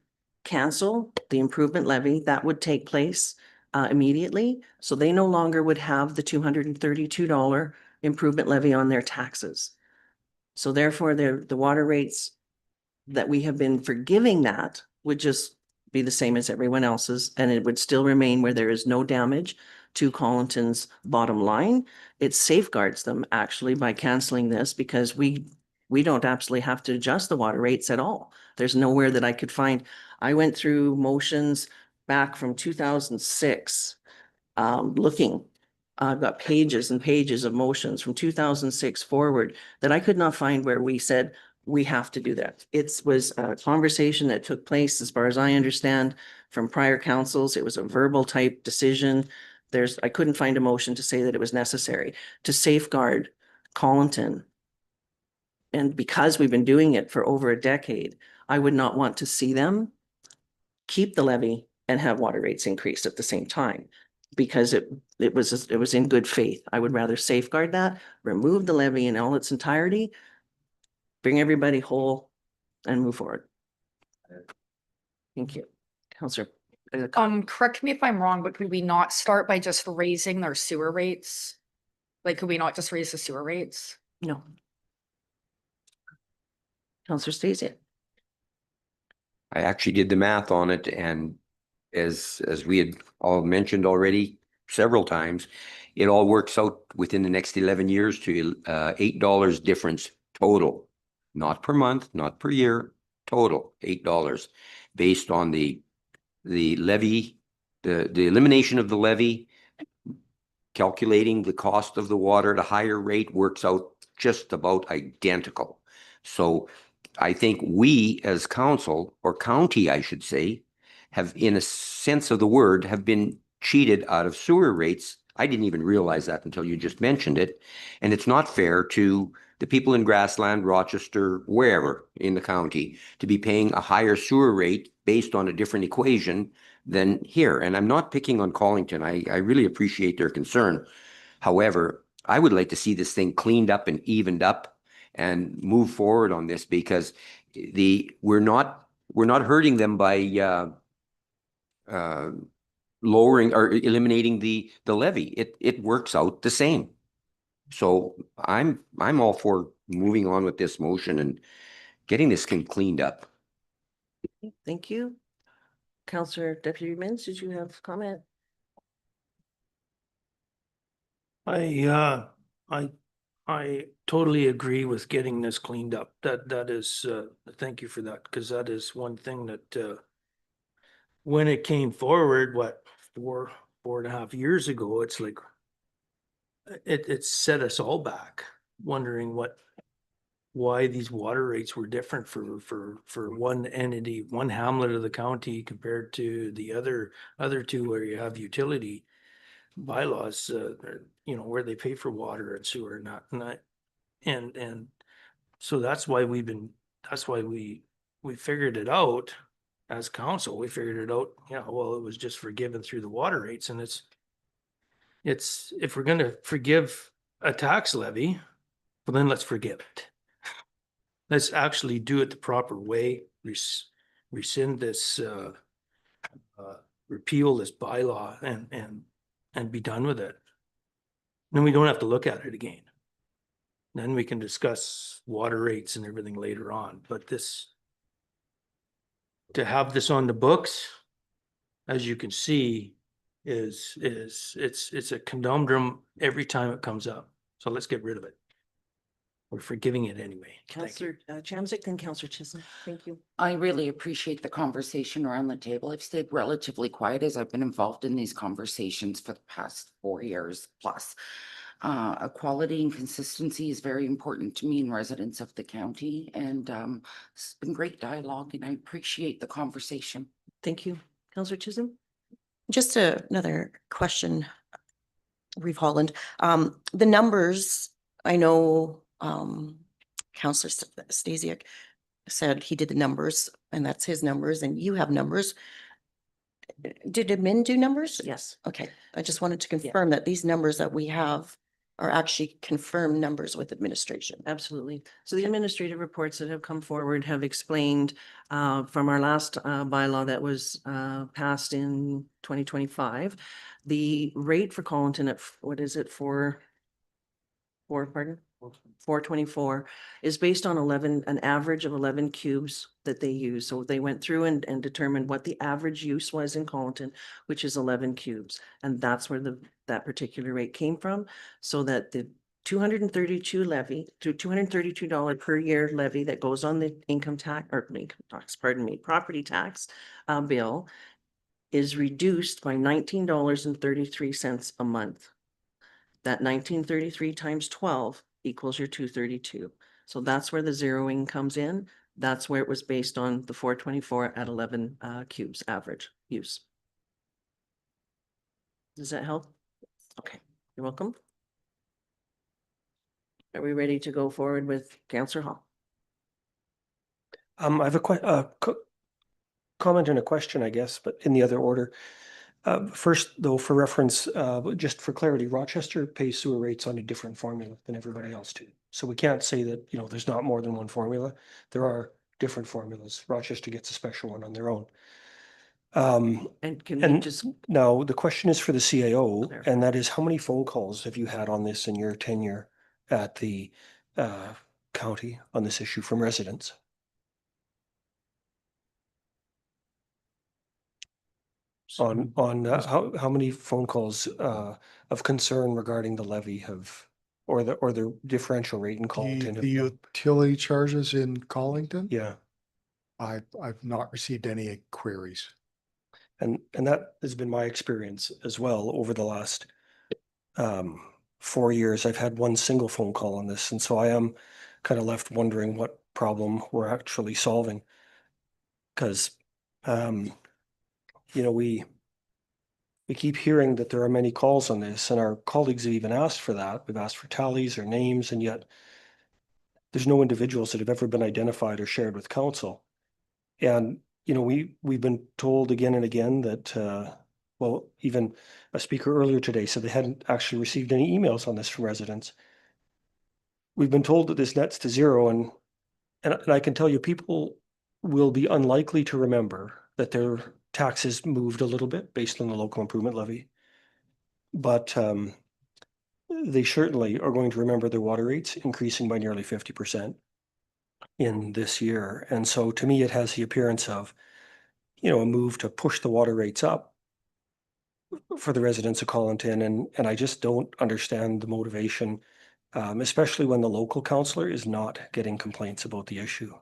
cancel the improvement levy, that would take place immediately. So they no longer would have the $232 improvement levy on their taxes. So therefore, the water rates that we have been forgiving that would just be the same as everyone else's, and it would still remain where there is no damage to Collinton's bottom line. It safeguards them actually by canceling this because we don't absolutely have to adjust the water rates at all. There's nowhere that I could find. I went through motions back from 2006, looking. I've got pages and pages of motions from 2006 forward that I could not find where we said we have to do that. It was a conversation that took place, as far as I understand, from prior councils. It was a verbal type decision. I couldn't find a motion to say that it was necessary to safeguard Collinton. And because we've been doing it for over a decade, I would not want to see them keep the levy and have water rates increased at the same time. Because it was in good faith. I would rather safeguard that, remove the levy in all its entirety, bring everybody whole and move forward. Thank you. Counselor. Correct me if I'm wrong, but could we not start by just raising their sewer rates? Like, could we not just raise the sewer rates? No. Counselor Stacey. I actually did the math on it, and as we had all mentioned already several times, it all works out within the next 11 years to $8 difference total, not per month, not per year, total $8 based on the levy, the elimination of the levy, calculating the cost of the water. The higher rate works out just about identical. So I think we as council, or county, I should say, have, in a sense of the word, have been cheated out of sewer rates. I didn't even realize that until you just mentioned it. And it's not fair to the people in Grassland, Rochester, wherever in the county, to be paying a higher sewer rate based on a different equation than here. And I'm not picking on Collinton. I really appreciate their concern. However, I would like to see this thing cleaned up and evened up and move forward on this, because we're not hurting them by lowering or eliminating the levy. It works out the same. So I'm all for moving on with this motion and getting this thing cleaned up. Thank you. Counselor Deputy Mintz, did you have a comment? I totally agree with getting this cleaned up. That is, thank you for that, because that is one thing that when it came forward, what, 4.5 years ago, it's like it set us all back, wondering why these water rates were different for one entity, one hamlet of the county compared to the other two where you have utility bylaws, where they pay for water and sewer and so that's why we figured it out as council. We figured it out. Yeah, well, it was just forgiven through the water rates, and it's if we're going to forgive a tax levy, well, then let's forgive it. Let's actually do it the proper way. Rescind this, repeal this bylaw and be done with it. Then we don't have to look at it again. Then we can discuss water rates and everything later on. But to have this on the books, as you can see, it's a conundrum every time it comes up. So let's get rid of it. We're forgiving it anyway. Thank you. Counselor Chamzik and Counselor Chisholm. Thank you. I really appreciate the conversation around the table. I've stayed relatively quiet as I've been involved in these conversations for the past 4 years plus. Equality and consistency is very important to me and residents of the county, and it's been great dialogue, and I appreciate the conversation. Thank you. Counselor Chisholm. Just another question, Reeve Holland. The numbers, I know Counselor Stasiak said he did the numbers, and that's his numbers, and you have numbers. Did admin do numbers? Yes. Okay, I just wanted to confirm that these numbers that we have are actually confirmed numbers with administration. Absolutely. So the administrative reports that have come forward have explained from our last bylaw that was passed in 2025, the rate for Collinton at, what is it, pardon? 424 is based on an average of 11 cubes that they use. So they went through and determined what the average use was in Colleton, which is 11 cubes. And that's where that particular rate came from. So that the 232 levy to $232 per year levy that goes on the income tax property tax bill is reduced by $19.33 a month. That 1933 times 12 equals your 232. So that's where the zeroing comes in. That's where it was based on the 424 at 11 cubes average use. Does that help? Okay, you're welcome. Are we ready to go forward with Councillor Hall? I have a comment and a question, I guess, but in the other order. First, though, for reference, just for clarity, Rochester pays sewer rates on a different formula than everybody else do. So we can't say that, you know, there's not more than one formula. There are different formulas. Rochester gets a special one on their own. And can we And just, now the question is for the CAO, There. and that is how many phone calls have you had on this in your tenure at the county on this issue from residents? On how many phone calls of concern regarding the levy have, or the differential rate in The Colleton? the utility charges in Collington? Yeah, I've not received any queries. and that has been my experience as well over the last 4 years. I've had one single phone call on this, and so I am kind of left wondering what problem we're actually solving. Because you know, we keep hearing that there are many calls on this, and our colleagues have even asked for that. We've asked for tallies or names, and yet there's no individuals that have ever been identified or shared with council. And, you know, we've been told again and again that, well, even a speaker earlier today said they hadn't actually received any emails on this from residents. We've been told that this nets to zero, and I can tell you, people will be unlikely to remember that their taxes moved a little bit based on the local improvement levy. But they certainly are going to remember their water rates increasing by nearly 50% in this year. And so to me, it has the appearance of, you know, a move to push the water rates up for the residents of Colleton. And I just don't understand the motivation, especially when the local councillor is not getting complaints about the issue.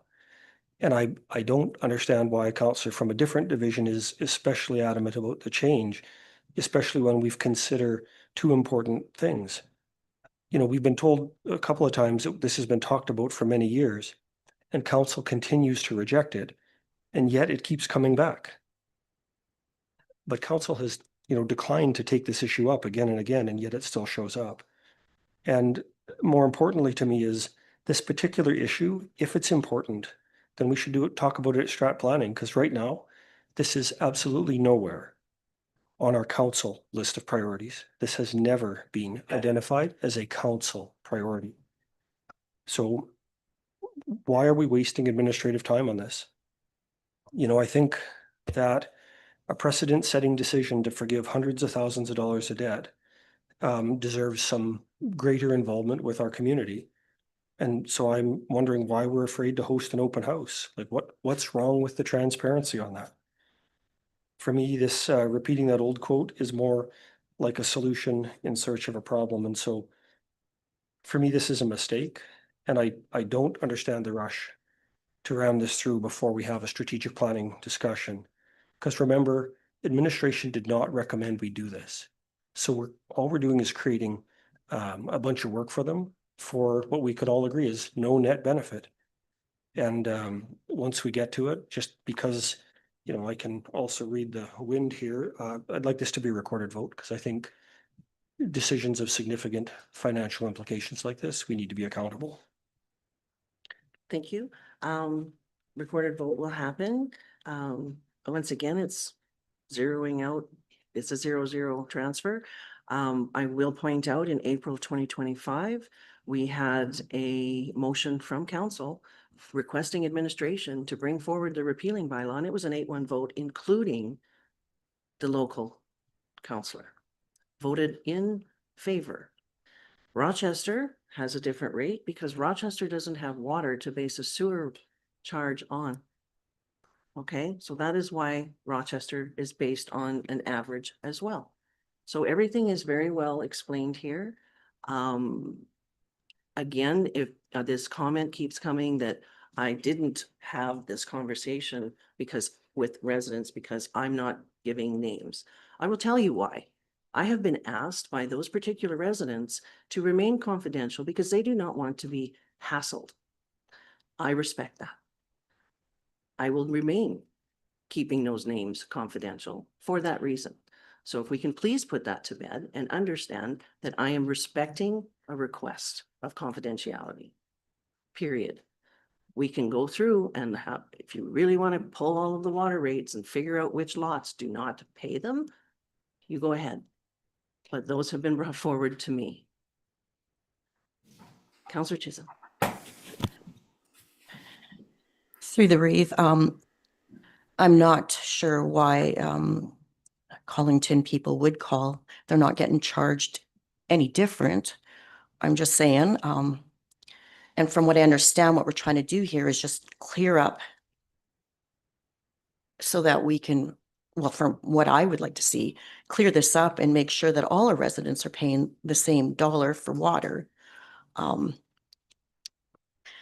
And I don't understand why a councillor from a different division is especially adamant about the change, especially when we've considered two important things. You know, we've been told a couple of times that this has been talked about for many years, and council continues to reject it, and yet it keeps coming back. But council has, you know, declined to take this issue up again and again, and yet it still shows up. And more importantly to me is this particular issue, if it's important, then we should talk about it at strat planning, because right now, this is absolutely nowhere on our council list of priorities. This has never been identified as a council priority. So why are we wasting administrative time on this? You know, I think that a precedent-setting decision to forgive hundreds of thousands of dollars of debt deserves some greater involvement with our community. And so I'm wondering why we're afraid to host an open house. Like what's wrong with the transparency on that? For me, this repeating that old quote is more like a solution in search of a problem. And so for me, this is a mistake. And I don't understand the rush to ram this through before we have a strategic planning discussion. Because remember, administration did not recommend we do this. So all we're doing is creating a bunch of work for them for what we could all agree is no net benefit. And once we get to it, just because, you know, I can also read the wind here, I'd like this to be a recorded vote because I think decisions of significant financial implications like this, we need to be accountable. thank you. Recorded vote will happen. Once again, it's zeroing out, it's a 0-0 transfer. I will point out in April 2025, we had a motion from council requesting administration to bring forward the repealing bylaw, and it was an 8-1 vote, including the local councillor voted in favor. Rochester has a different rate because Rochester doesn't have water to base a sewer charge on. Okay, so that is why Rochester is based on an average as well. So everything is very well explained here. Again, if this comment keeps coming that I didn't have this conversation with residents because I'm not giving names, I will tell you why. I have been asked by those particular residents to remain confidential because they do not want to be hassled. I respect that. I will remain keeping those names confidential for that reason. So if we can please put that to bed and understand that I am respecting a request of confidentiality, period. We can go through and have, if you really want to pull all of the water rates and figure out which lots do not pay them, you go ahead. But those have been brought forward to me. Councillor Chisholm. Through the Reeve, I'm not sure why Collington people would call. They're not getting charged any different. I'm just saying, and from what I understand, what we're trying to do here is just clear up so that we can, well, from what I would like to see, clear this up and make sure that all our residents are paying the same dollar for water.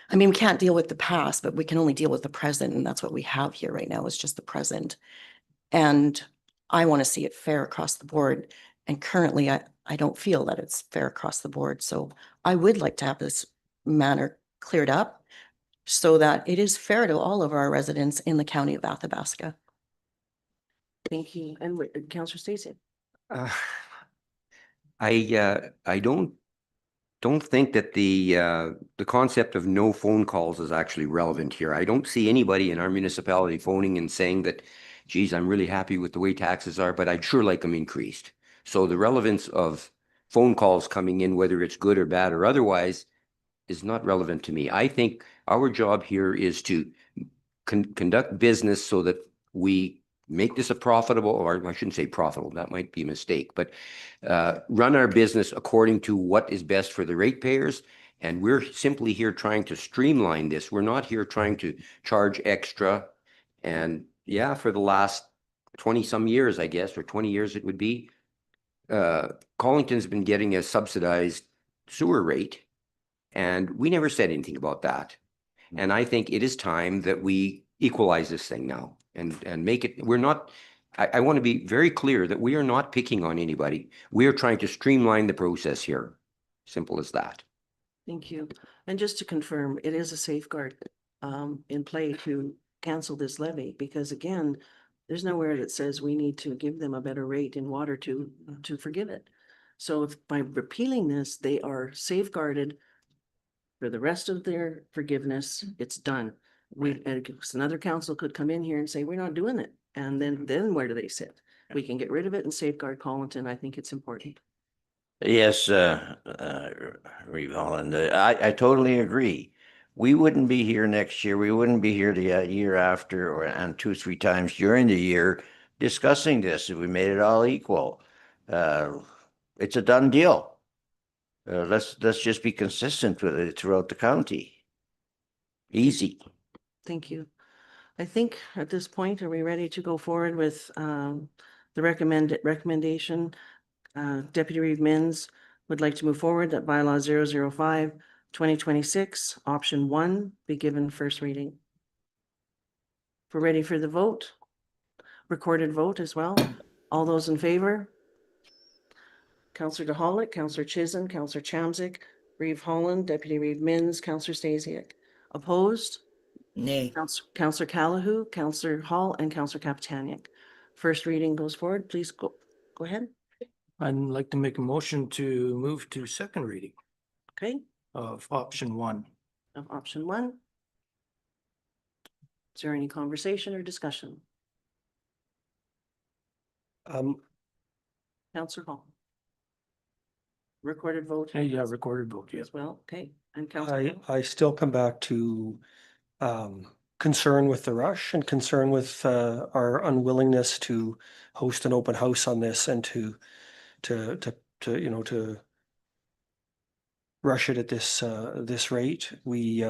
I mean, we can't deal with the past, but we can only deal with the present, and that's what we have here right now is just the present. And I want to see it fair across the board. And currently, I don't feel that it's fair across the board. So I would like to have this matter cleared up so that it is fair to all of our residents in the county of Athabasca. Thank you. And Councillor Stacey. I don't think that the concept of no phone calls is actually relevant here. I don't see anybody in our municipality phoning and saying that, geez, I'm really happy with the way taxes are, but I'd sure like them increased. So the relevance of phone calls coming in, whether it's good or bad or otherwise, is not relevant to me. I think our job here is to conduct business so that we make this a profitable, or I shouldn't say profitable, that might be a mistake, but run our business according to what is best for the ratepayers. And we're simply here trying to streamline this. We're not here trying to charge extra. And yeah, for the last 20 some years, I guess, or 20 years it would be, Collington's been getting a subsidized sewer rate. And we never said anything about that. And I think it is time that we equalize this thing now and make it, we're not, I want to be very clear that we are not picking on anybody. We are trying to streamline the process here. Simple as that. Thank you. And just to confirm, it is a safeguard in play to cancel this levy because again, there's nowhere that says we need to give them a better rate in water to forgive it. So if by repealing this, they are safeguarded for the rest of their forgiveness, it's done. Another council could come in here and say, we're not doing it. And then where do they sit? We can get rid of it and safeguard Collington. I think it's important. Yes, Reeve Holland, I totally agree. We wouldn't be here next year. We wouldn't be here the year after and 2-3 times during the year discussing this if we made it all equal. It's a done deal. Let's just be consistent with it throughout the county. Easy. Thank you. I think at this point, are we ready to go forward with the recommendation? Deputy Reeve Minns would like to move forward that bylaw 005/2026, option 1, be given first reading. If we're ready for the vote, recorded vote as well. All those in favor? Councillor DeHollick, Councillor Chisholm, Councillor Chamzik, Reeve Holland, Deputy Reeve Minns, Councillor Stasiak. Opposed? Nay. Councillor Calahoo, Councillor Hall, and Councillor Kapitaniak. First reading goes forward. Please go ahead. I'd like to make a motion to move to second reading Okay, of option 1. of option 1. Is there any conversation or discussion? Councillor Hall. Recorded vote. Yeah, recorded vote, yeah. As well, okay. And Councillor. I still come back to concern with the rush and concern with our unwillingness to host an open house on this and to rush it at this rate. We,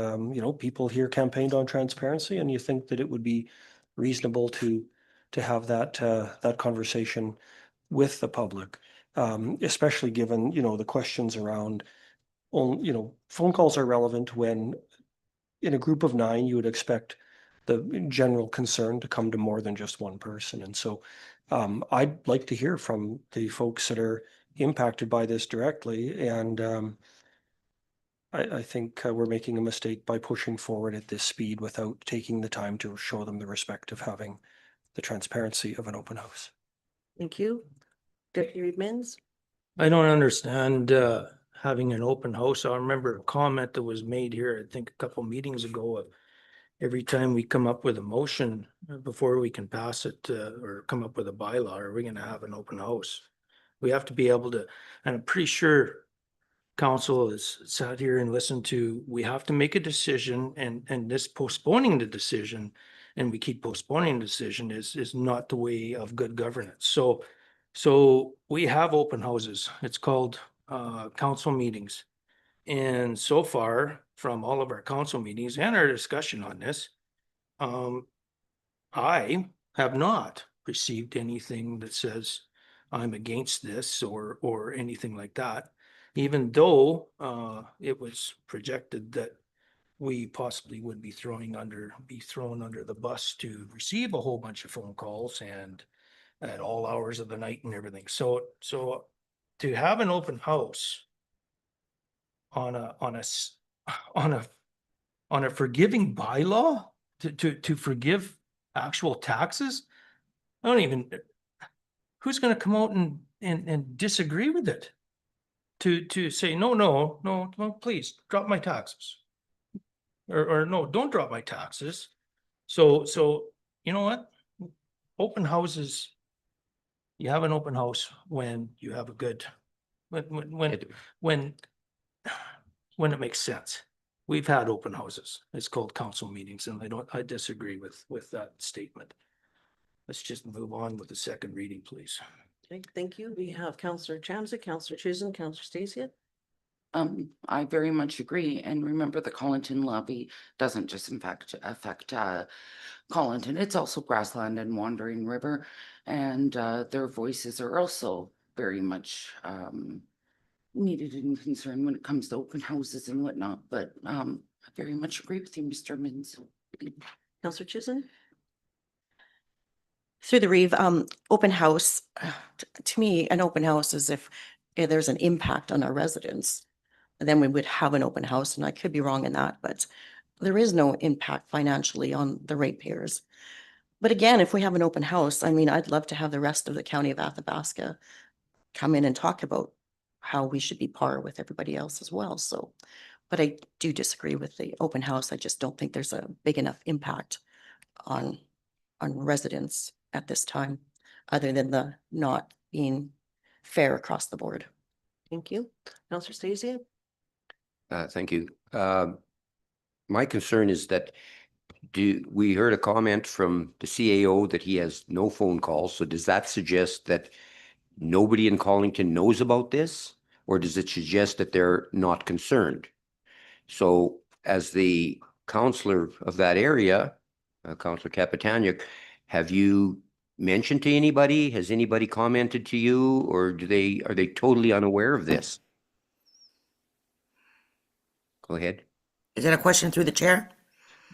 people here campaigned on transparency, and you think that it would be reasonable to have that conversation with the public, especially given, the questions around, phone calls are relevant when in a group of 9, you would expect the general concern to come to more than just one person. And so I'd like to hear from the folks that are impacted by this directly. And I think we're making a mistake by pushing forward at this speed without taking the time to show them the respect of having the transparency of an open house. Thank you. Deputy Reedmans? I don't understand having an open house. I remember a comment that was made here, I think a couple meetings ago, of every time we come up with a motion before we can pass it or come up with a bylaw, are we going to have an open house? We have to be able to, and I'm pretty sure council has sat here and listened to, we have to make a decision, and this postponing the decision, and we keep postponing the decision is not the way of good governance. So we have open houses. It's called council meetings. And so far, from all of our council meetings and our discussion on this, I have not received anything that says I'm against this or anything like that, even though it was projected that we possibly would be thrown under the bus to receive a whole bunch of phone calls and at all hours of the night and everything. So to have an open house on a forgiving bylaw to forgive actual taxes, I don't even, who's going to come out and disagree with it? To say, no, please drop my taxes. Or no, don't drop my taxes. So you know what? Open houses, you have an open house when you have a good, when it makes sense. We've had open houses. It's called council meetings, and I disagree with that statement. Let's just move on with the second reading, please. Okay, thank you. We have Councillor Chamzik, Councillor Chisholm, Councillor Stacey. I very much agree. And remember, the Collington levy doesn't just in fact affect Collington. It's also Grassland and Wandering River. And their voices are also very much needed and concerned when it comes to open houses and whatnot. But I very much agree with you, Mr. Mins. Councillor Chisholm? Through the Reeve, open house, to me, an open house is if there's an impact on our residents, then we would have an open house, and I could be wrong in that, but there is no impact financially on the ratepayers. But again, if we have an open house, I mean, I'd love to have the rest of the county of Athabasca come in and talk about how we should be par with everybody else as well. So, but I do disagree with the open house. I just don't think there's a big enough impact on residents at this time, other than the not being fair across the board. Thank you. Councillor Stacey? Thank you. My concern is that we heard a comment from the CAO that he has no phone calls. So does that suggest that nobody in Collington knows about this? Or does it suggest that they're not concerned? So as the councillor of that area, Councillor Kapitaniuk, have you mentioned to anybody? Has anybody commented to you, or are they totally unaware of this? Go ahead. Is that a question through the chair?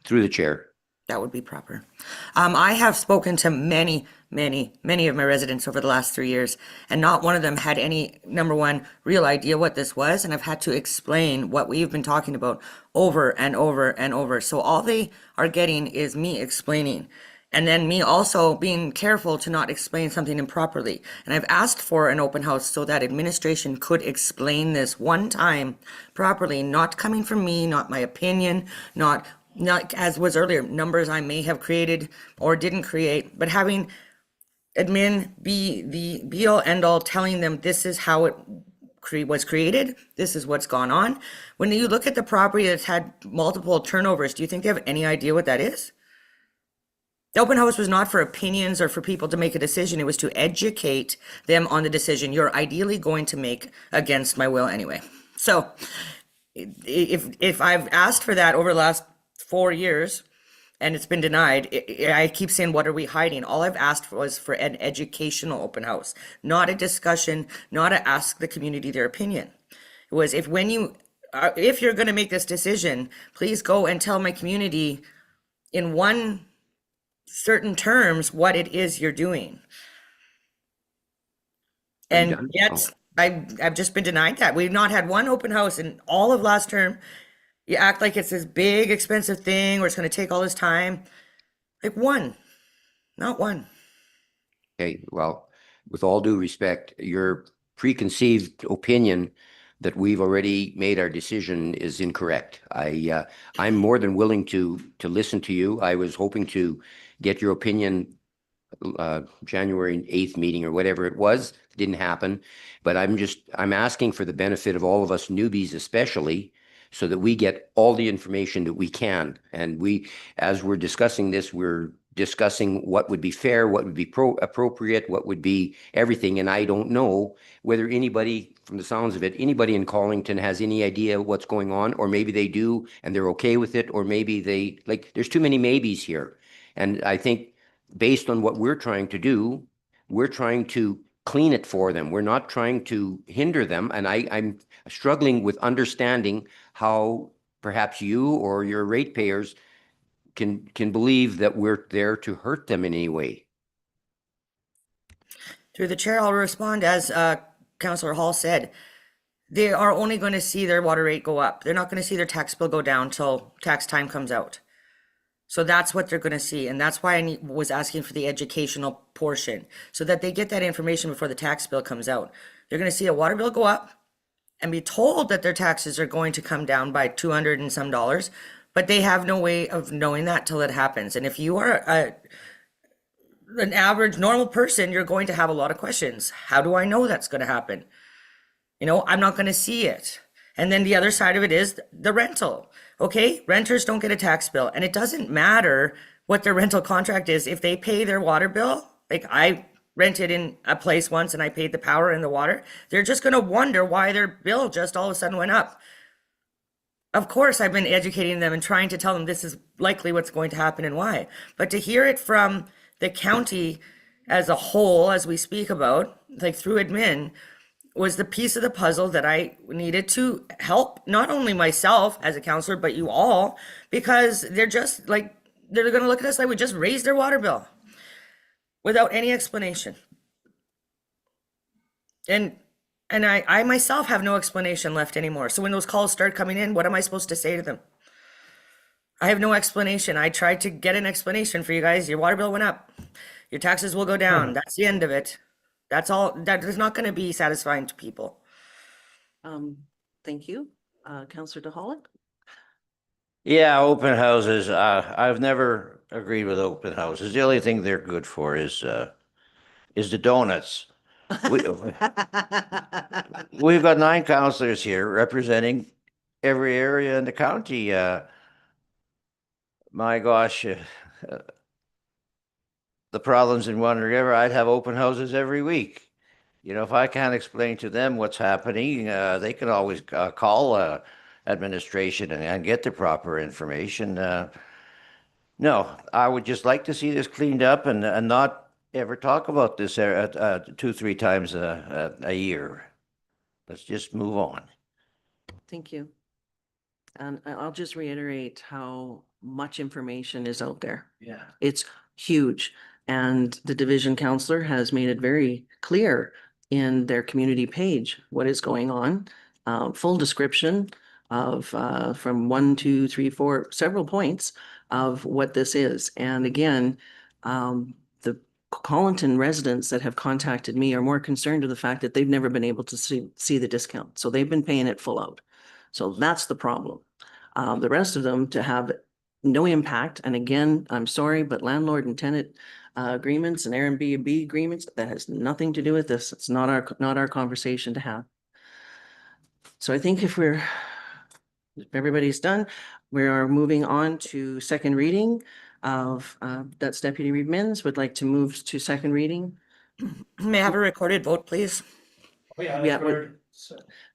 Through the chair. That would be proper. I have spoken to many of my residents over the last 3 years, and not one of them had any, number one, real idea what this was. And I've had to explain what we've been talking about over and over and over. So all they are getting is me explaining, and then me also being careful to not explain something improperly. And I've asked for an open house so that administration could explain this one time properly, not coming from me, not my opinion, not as was earlier, numbers I may have created or didn't create, but having admin be the be all end all, telling them this is how it was created, this is what's gone on. When you look at the property that's had multiple turnovers, do you think they have any idea what that is? The open house was not for opinions or for people to make a decision. It was to educate them on the decision you're ideally going to make against my will anyway. So If I've asked for that over the last 4 years and it's been denied, I keep saying, what are we hiding? All I've asked for was for an educational open house, not a discussion, not to ask the community their opinion. It was if you're going to make this decision, please go and tell my community in one certain terms what it is you're doing. Are you And done? yet I've just been denied that. We've not had one open house in all of last term. You act like it's this big expensive thing or it's going to take all this time. Like one, not one. Okay, well, with all due respect, your preconceived opinion that we've already made our decision is incorrect. I'm more than willing to listen to you. I was hoping to get your opinion January 8th meeting or whatever it was. It didn't happen. But I'm asking for the benefit of all of us newbies especially, so that we get all the information that we can. And as we're discussing this, we're discussing what would be fair, what would be appropriate, what would be everything. And I don't know whether anybody, from the sounds of it, anybody in Collington has any idea what's going on, or maybe they do and they're okay with it, or maybe there's too many maybes here. And I think based on what we're trying to do, we're trying to clean it for them. We're not trying to hinder them. And I'm struggling with understanding how perhaps you or your ratepayers can believe that we're there to hurt them in any way. Through the chair, I'll respond as Councillor Hall said. They are only going to see their water rate go up. They're not going to see their tax bill go down till tax time comes out. So that's what they're going to see. And that's why I was asking for the educational portion, so that they get that information before the tax bill comes out. They're going to see a water bill go up and be told that their taxes are going to come down by $200 and some, but they have no way of knowing that till it happens. And if you are an average normal person, you're going to have a lot of questions. How do I know that's going to happen? I'm not going to see it. And then the other side of it is the rental. Okay, renters don't get a tax bill, and it doesn't matter what their rental contract is. If they pay their water bill, like I rented in a place once and I paid the power and the water, they're just going to wonder why their bill just all of a sudden went up. Of course, I've been educating them and trying to tell them this is likely what's going to happen and why. But to hear it from the county as a whole, as we speak about, like through admin, was the piece of the puzzle that I needed to help not only myself as a counselor, but you all, because they're just like, they're going to look at us like we just raised their water bill without any explanation. And I myself have no explanation left anymore. So when those calls start coming in, what am I supposed to say to them? I have no explanation. I tried to get an explanation for you guys. Your water bill went up. Your taxes will go down. That's the end of it. That's all. That is not going to be satisfying to people. Thank you. Councillor DeHollick? Yeah, open houses. I've never agreed with open houses. The only thing they're good for is the donuts. We've got 9 councillors here representing every area in the county. My gosh, the problems in Wonder River, I'd have open houses every week. If I can't explain to them what's happening, they can always call administration and get the proper information. No, I would just like to see this cleaned up and not ever talk about this 2-3 times a year. Let's just move on. Thank you. And I'll just reiterate how much information is out there. Yeah. It's huge. And the division counselor has made it very clear in their community page what is going on. Full description of from 1, 2, 3, 4, several points of what this is. And again, the Collington residents that have contacted me are more concerned with the fact that they've never been able to see the discount. So they've been paying it full out. So that's the problem. The rest of them to have no impact. And again, I'm sorry, but landlord and tenant agreements and Airbnb agreements, that has nothing to do with this. It's not our conversation to have. So I think if everybody's done, we are moving on to second reading of, that's Deputy Reed Mins would like to move to second reading. May I have a recorded vote, please? Yeah,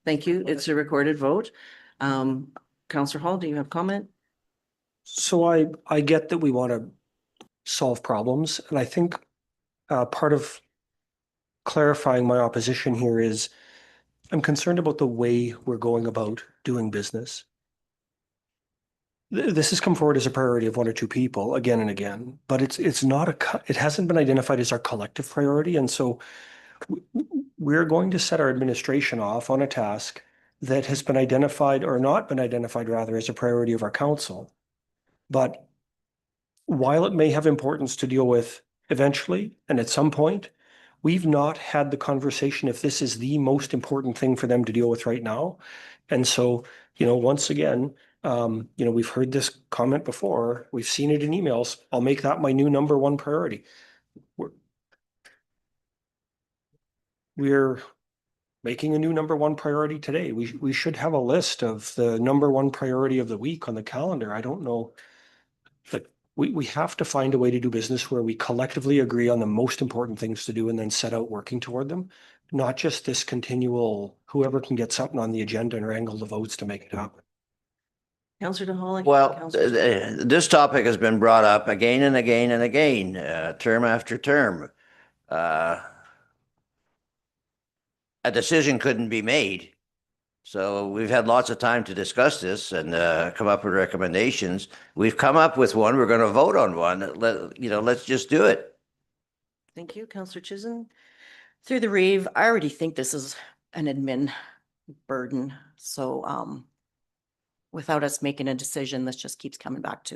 thank you. It's a recorded vote. Counselor Hall, do you have comment? So I get that we want to solve problems, and I think part of clarifying my opposition here is I'm concerned about the way we're going about doing business. This has come forward as a priority of one or two people again and again, but it's not it hasn't been identified as our collective priority, and so we're going to set our administration off on a task that has been identified or not been identified rather as a priority of our council. But while it may have importance to deal with eventually and at some point, we've not had the conversation if this is the most important thing for them to deal with right now. And so, once again, we've heard this comment before, we've seen it in emails. I'll make that my new number one priority. We're making a new number one priority today. We should have a list of the number one priority of the week on the calendar. I don't know. But we have to find a way to do business where we collectively agree on the most important things to do and then set out working toward them. Not just this continual, whoever can get something on the agenda and wrangle the votes to make it happen. Counselor DeHolly? Well, Counselor- this topic has been brought up again and again and again, term after term. A decision couldn't be made. So we've had lots of time to discuss this and come up with recommendations. We've come up with one. We're going to vote on one. Let's just do it. Thank you. Counselor Chisholm? Through the Reeve, I already think this is an admin burden, so without us making a decision, this just keeps coming back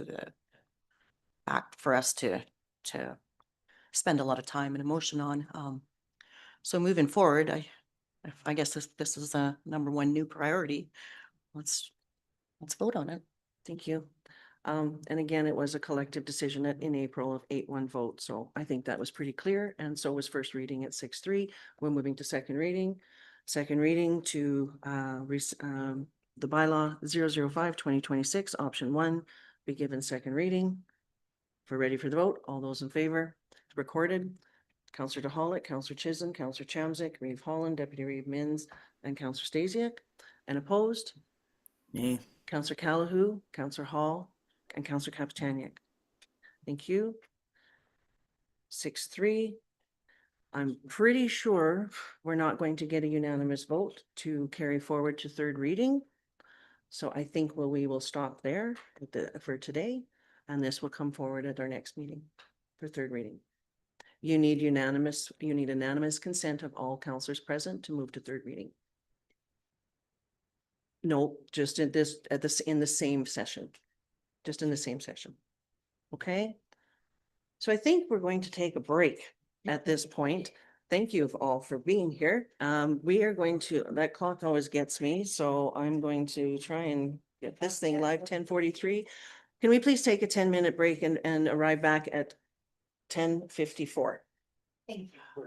for us to spend a lot of time and emotion on. So moving forward, I guess this is a number one new priority. Let's vote on it. Thank you. And again, it was a collective decision in April of 8-1 vote. So I think that was pretty clear. And so was first reading at 6-3. We're moving to second reading. Second reading to the bylaw 005-2026, option 1, be given second reading. If we're ready for the vote, all those in favor, it's recorded. Counselor DeHollick, Counselor Chisholm, Counselor Chamzik, Reeve Holland, Deputy Reeve Minns, and Counselor Stasiak. And opposed? Nay. Counselor Callahoo, Counselor Hall, and Counselor Kapitaniak. Thank you. 6-3. I'm pretty sure we're not going to get a unanimous vote to carry forward to third reading. So I think we will stop there for today, and this will come forward at our next meeting for third reading. You need unanimous consent of all counselors present to move to third reading. No, just in the same session, just in the same session. Okay. So I think we're going to take a break at this point. Thank you all for being here. We are going to, that clock always gets me, so I'm going to try and get this thing live 10:43. Can we please take a 10-minute break and arrive back at 10:54? Thank you.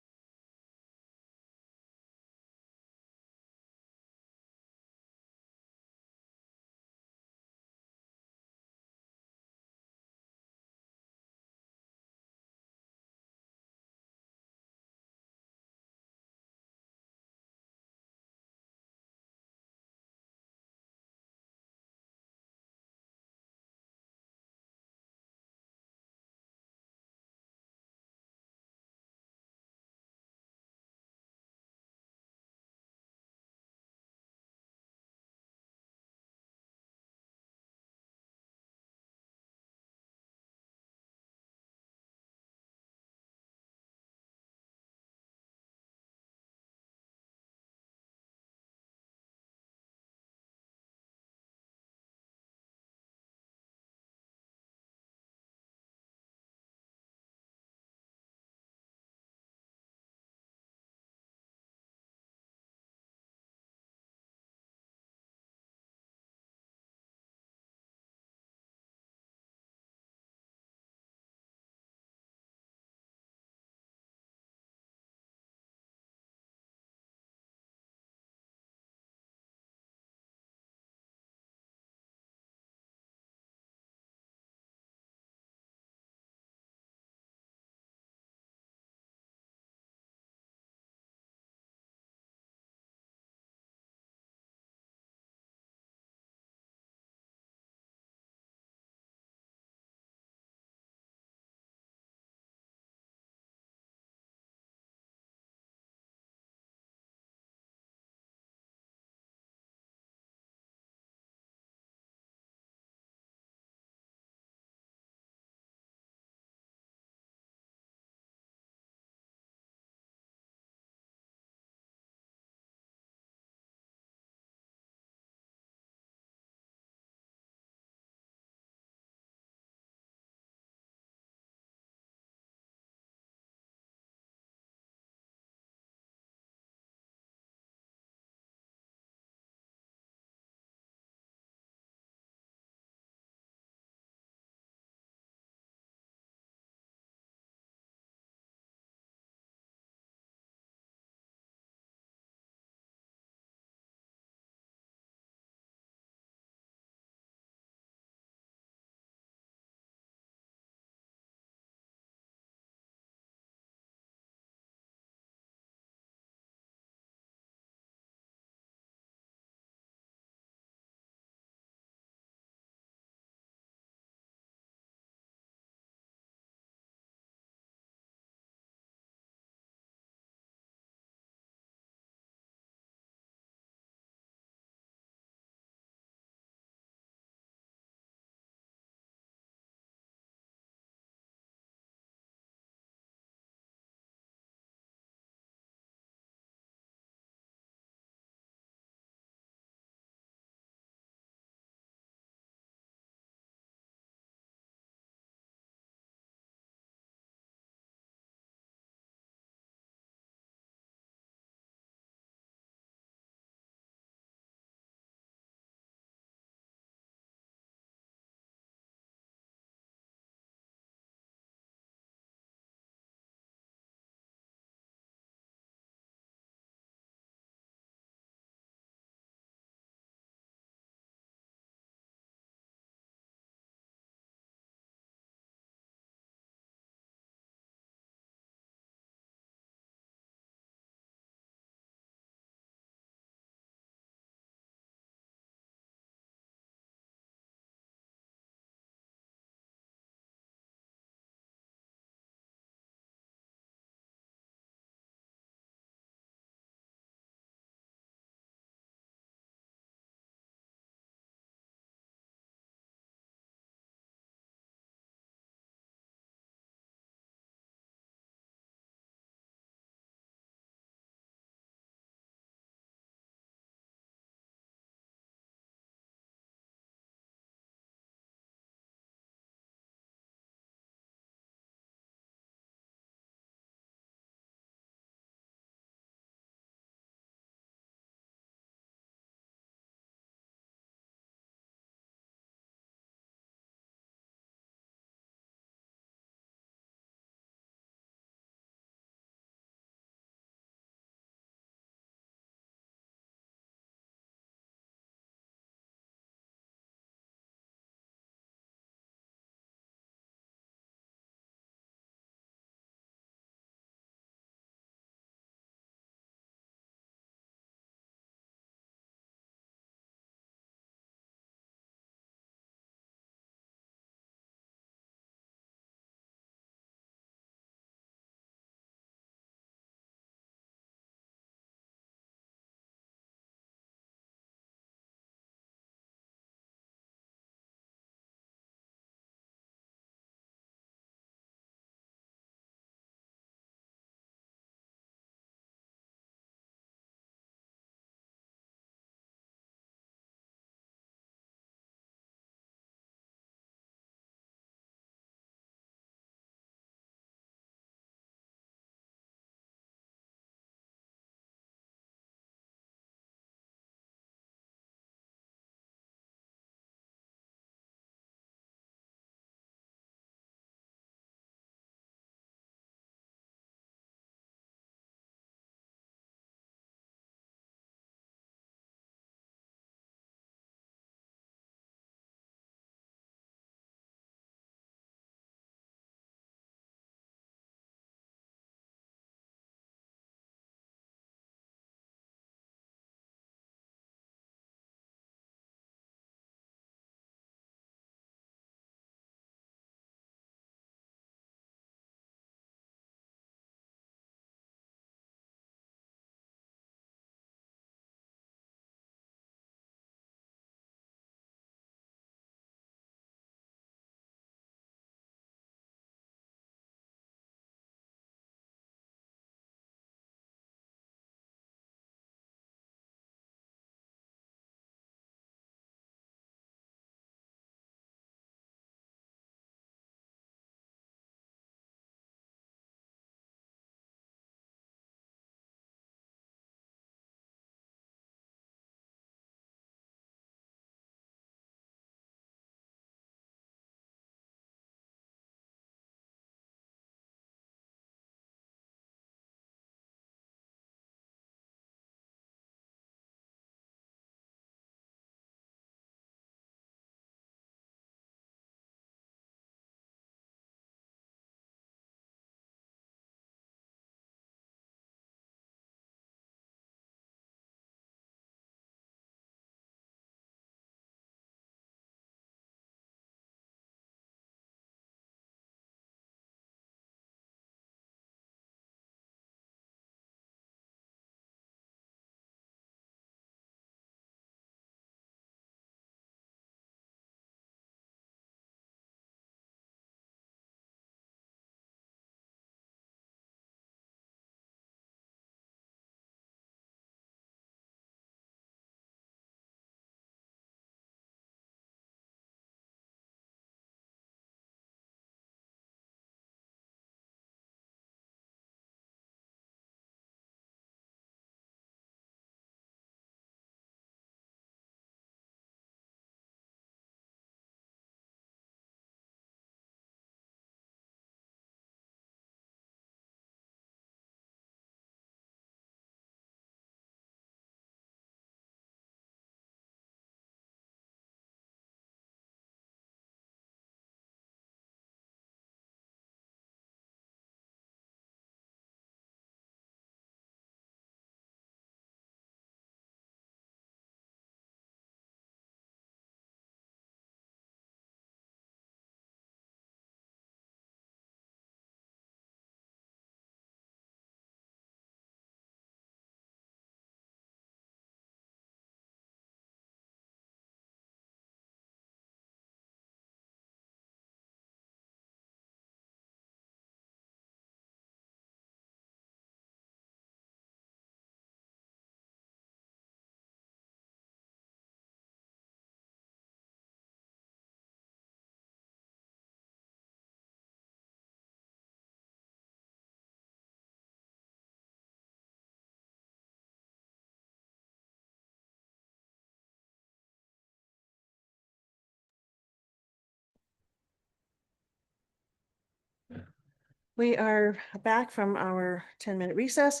We are back from our 10-minute recess.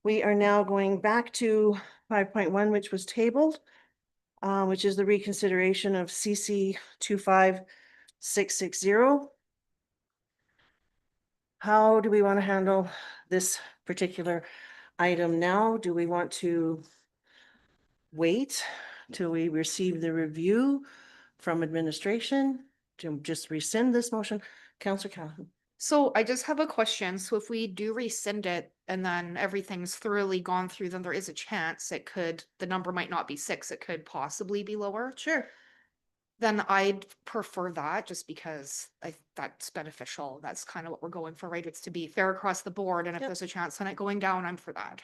We are now going back to 5.1, which was tabled, which is the reconsideration of CC 25660. How do we want to handle this particular item now? Do we want to wait till we receive the review from administration to just rescind this motion? Counselor Callahan. So I just have a question. So if we do rescind it and then everything's thoroughly gone through, then there is a chance the number might not be 6, it could possibly be lower. Sure. Then I'd prefer that just because that's beneficial. That's kind of what we're going for, right? It's to be fair across the board. And if Yep. there's a chance on it going down, I'm for that.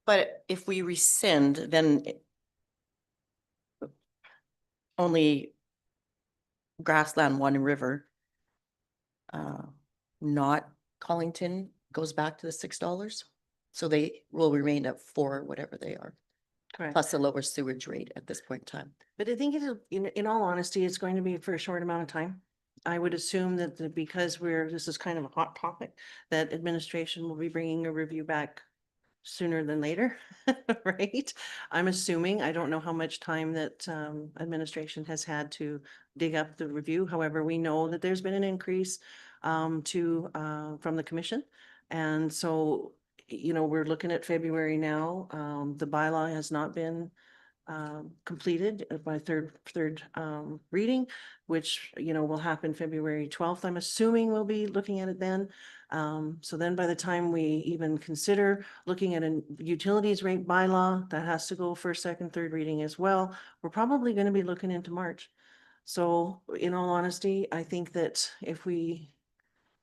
But if we rescind, then only Grassland One River, not Collington, goes back to the $6. So they will remain at 4, whatever they are, Correct. plus a lower sewage rate at this point in time. But I think it'll, in all honesty, it's going to be for a short amount of time. I would assume that because this is kind of a hot topic, that administration will be bringing a review back sooner than later, right? I'm assuming, I don't know how much time that administration has had to dig up the review. However, we know that there's been an increase from the commission. And so, we're looking at February now. The bylaw has not been completed by third reading, which, will happen February 12th. I'm assuming we'll be looking at it then. So then by the time we even consider looking at a utilities rate bylaw, that has to go for second, third reading as well. We're probably going to be looking into March. So in all honesty, I think that if we,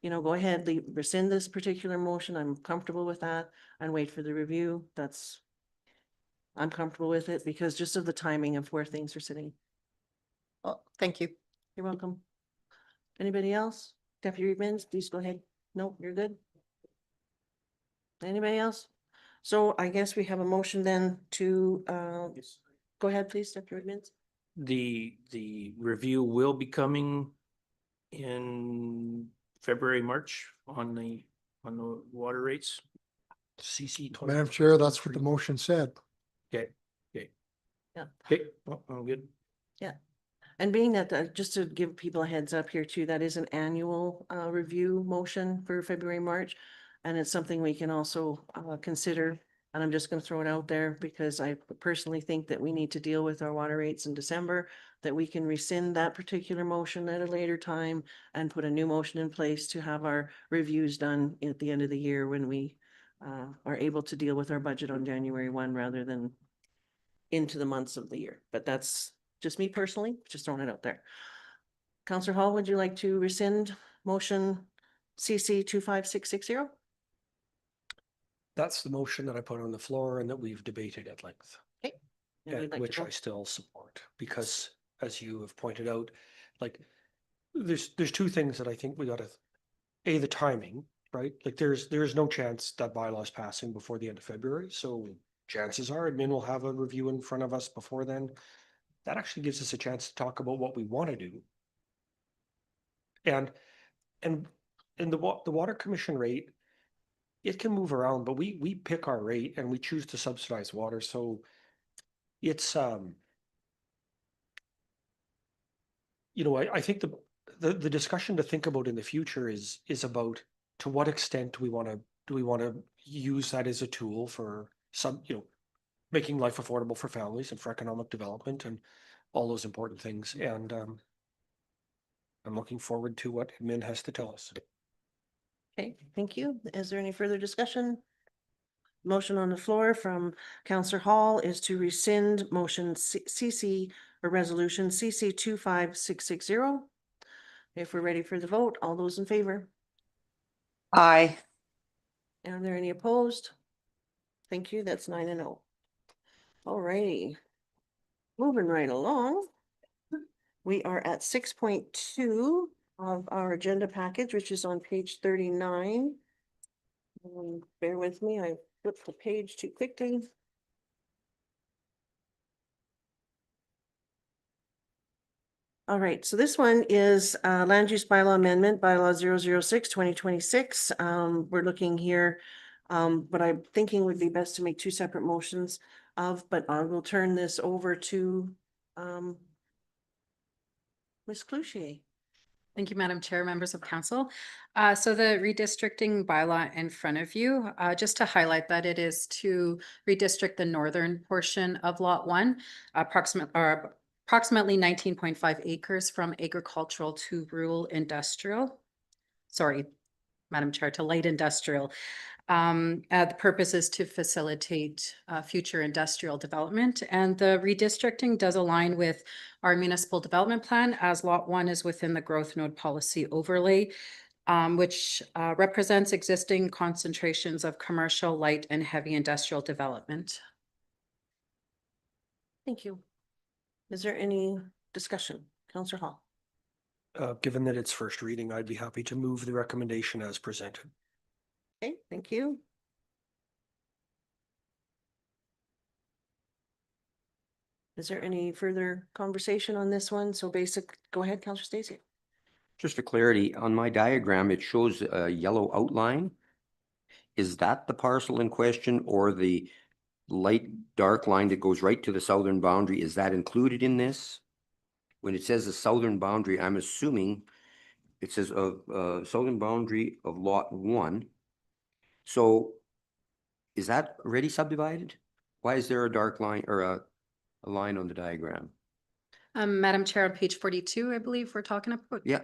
go ahead, rescind this particular motion, I'm comfortable with that, and wait for the review. I'm comfortable with it because just of the timing of where things are sitting. Oh, thank you. You're welcome. Anybody else? Deputy Reedmans, please go ahead. Nope, you're good. Anybody else? So I guess we have a motion then to, go ahead, please, Deputy Reedmans. The review will be coming in February, March on the water rates. CC. Madam Chair, that's what the motion said. Okay, Yeah. okay, well, I'm good. And being that, just to give people a heads up here too, that is an annual review motion for February, March. And it's something we can also consider. And I'm just going to throw it out there because I personally think that we need to deal with our water rates in December, that we can rescind that particular motion at a later time and put a new motion in place to have our reviews done at the end of the year when we are able to deal with our budget on January 1 rather than into the months of the year. But that's just me personally, just throwing it out there. Counselor Hall, would you like to rescind motion CC 25660? That's the motion that I put on the floor and that we've debated at length, And we'd like to which I vote. still support, because as you have pointed out, like, there's two things that I think we gotta, the timing, right? Like, there's no chance that bylaw is passing before the end of February, so chances are admin will have a review in front of us before then. That actually gives us a chance to talk about what we want to do. And the water commission rate, it can move around, but we pick our rate and we choose to subsidize water. So it's, I think the discussion to think about in the future is about to what extent do we want to use that as a tool for some, making life affordable for families and for economic development and all those important things. And I'm looking forward to what admin has to tell us. Okay, thank you. Is there any further discussion? Motion on the floor from Counselor Hall is to rescind motion CC or resolution CC 25660. If we're ready for the vote, all those in favor? Aye. Are there any opposed? Thank you. That's 9-0. All righty. Moving right along. We are at 6.2 of our agenda package, which is on page 39. Bear with me, I flipped the page too quickly. All right, so this one is land use bylaw amendment, bylaw 006/2026. We're looking here. What I'm thinking would be best to make two separate motions of, but I will turn this over to Ms. Cloutier. Thank you, Madam Chair, members of council. So the redistricting bylaw in front of you, just to highlight that it is to redistrict the northern portion of Lot 1, approximately 19.5 acres from agricultural to rural industrial. Sorry, Madam Chair, to light industrial. The purpose is to facilitate future industrial development, and the redistricting does align with our municipal development plan, as Lot 1 is within the growth node policy overlay, which represents existing concentrations of commercial, light, and heavy industrial development. Thank you. Is there any discussion? Councillor Hall. Given that it's first reading, I'd be happy to move the recommendation as presented. Okay, thank you. Is there any further conversation on this one? So go ahead, Councillor Stacey. Just for clarity, on my diagram, it shows a yellow outline. Is that the parcel in question, or the light dark line that goes right to the southern boundary? Is that included in this? When it says the southern boundary, I'm assuming it says southern boundary of Lot 1. So is that already subdivided? Why is there a dark line or a line on the diagram? Madam Chair, on page 42, I believe we're talking about. Yeah.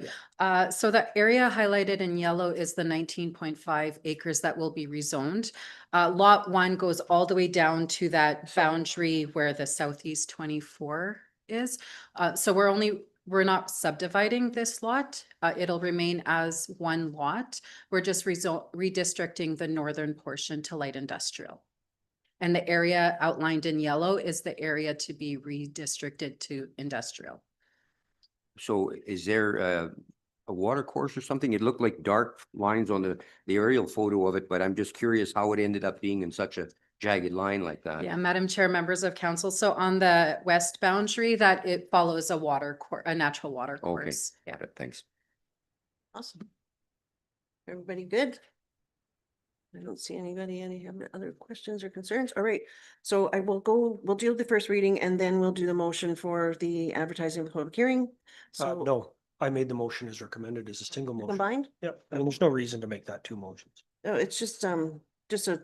So the area highlighted in yellow is the 19.5 acres that will be rezoned. Lot 1 goes all the way down to that boundary where the southeast 24 is. So we're not subdividing this lot. It'll remain as one lot. We're just redistricting the northern portion to light industrial. And the area outlined in yellow is the area to be redistricted to industrial. So is there a water course or something? It looked like dark lines on the aerial photo of it, but I'm just curious how it ended up being in such a jagged line like that. Yeah, Madam Chair, members of council. So on the west boundary, that it follows a natural water course. Okay, got it. Thanks. Awesome. Everybody good? I don't see anybody, any other questions or concerns? All right, so we'll do the first reading and then we'll do the motion for the advertising of the public hearing. So No, I made the motion as recommended as a single motion. combined? Yep, and there's no reason to make that two motions. No, it's just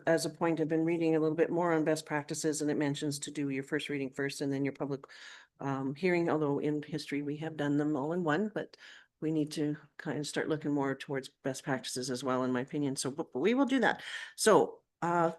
as a point, I've been reading a little bit more on best practices and it mentions to do your first reading first and then your public hearing, although in history we have done them all in one, but we need to kind of start looking more towards best practices as well, in my opinion. So but we will do that. So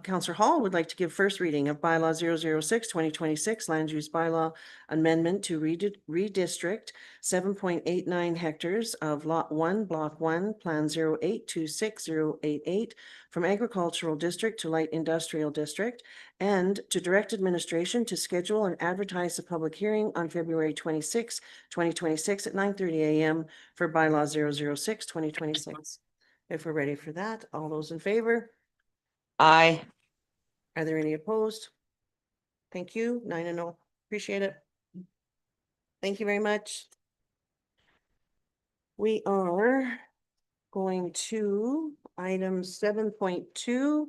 Councillor Hall would like to give first reading of bylaw 006/2026 land use bylaw amendment to redistrict 7.89 hectares of lot 1, block 1, plan 0826-088 from agricultural district to light industrial district, and to direct administration to schedule and advertise the public hearing on February 26, 2026 at 9:30 a.m. for bylaw 006/2026. If we're ready for that, all those in favor? Aye. Are there any opposed? Thank you. 9-0. Appreciate it. Thank you very much. We are going to item 7.2,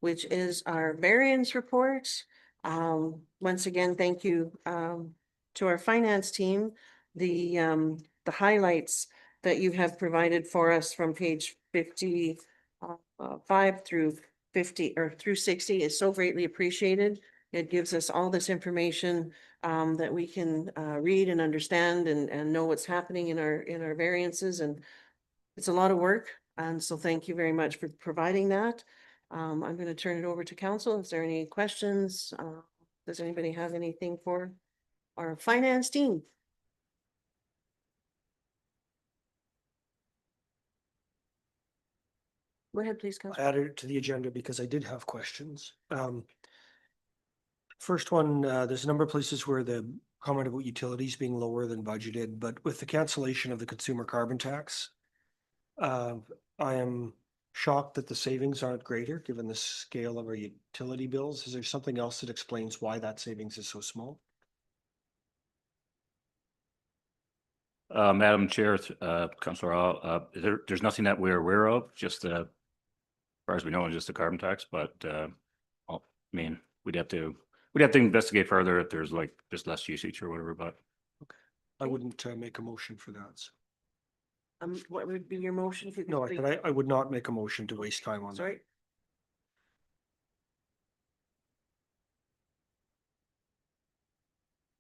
which is our variance report. Once again, thank you to our finance team. The highlights that you have provided for us from page 55 through 50 or through 60 is so greatly appreciated. It gives us all this information that we can read and understand and know what's happening in our variances, and it's a lot of work. And so thank you very much for providing that. I'm going to turn it over to council. Is there any questions? Does anybody have anything for our finance team? Go ahead, please, I Councilor. added it to the agenda because I did have questions. First one, there's a number of places where the comment about utilities being lower than budgeted, but with the cancellation of the consumer carbon tax, I am shocked that the savings aren't greater given the scale of our utility bills. Is there something else that explains why that savings is so small? Madam Chair, Councillor, there's nothing that we're aware of, just as far as we know, it's just the carbon tax, but I mean, we'd have to investigate further if there's like just less usage or whatever, but I wouldn't make a motion for that. So. What would be your motion if you could? No, please- I would not make a motion to waste time on that. Sorry.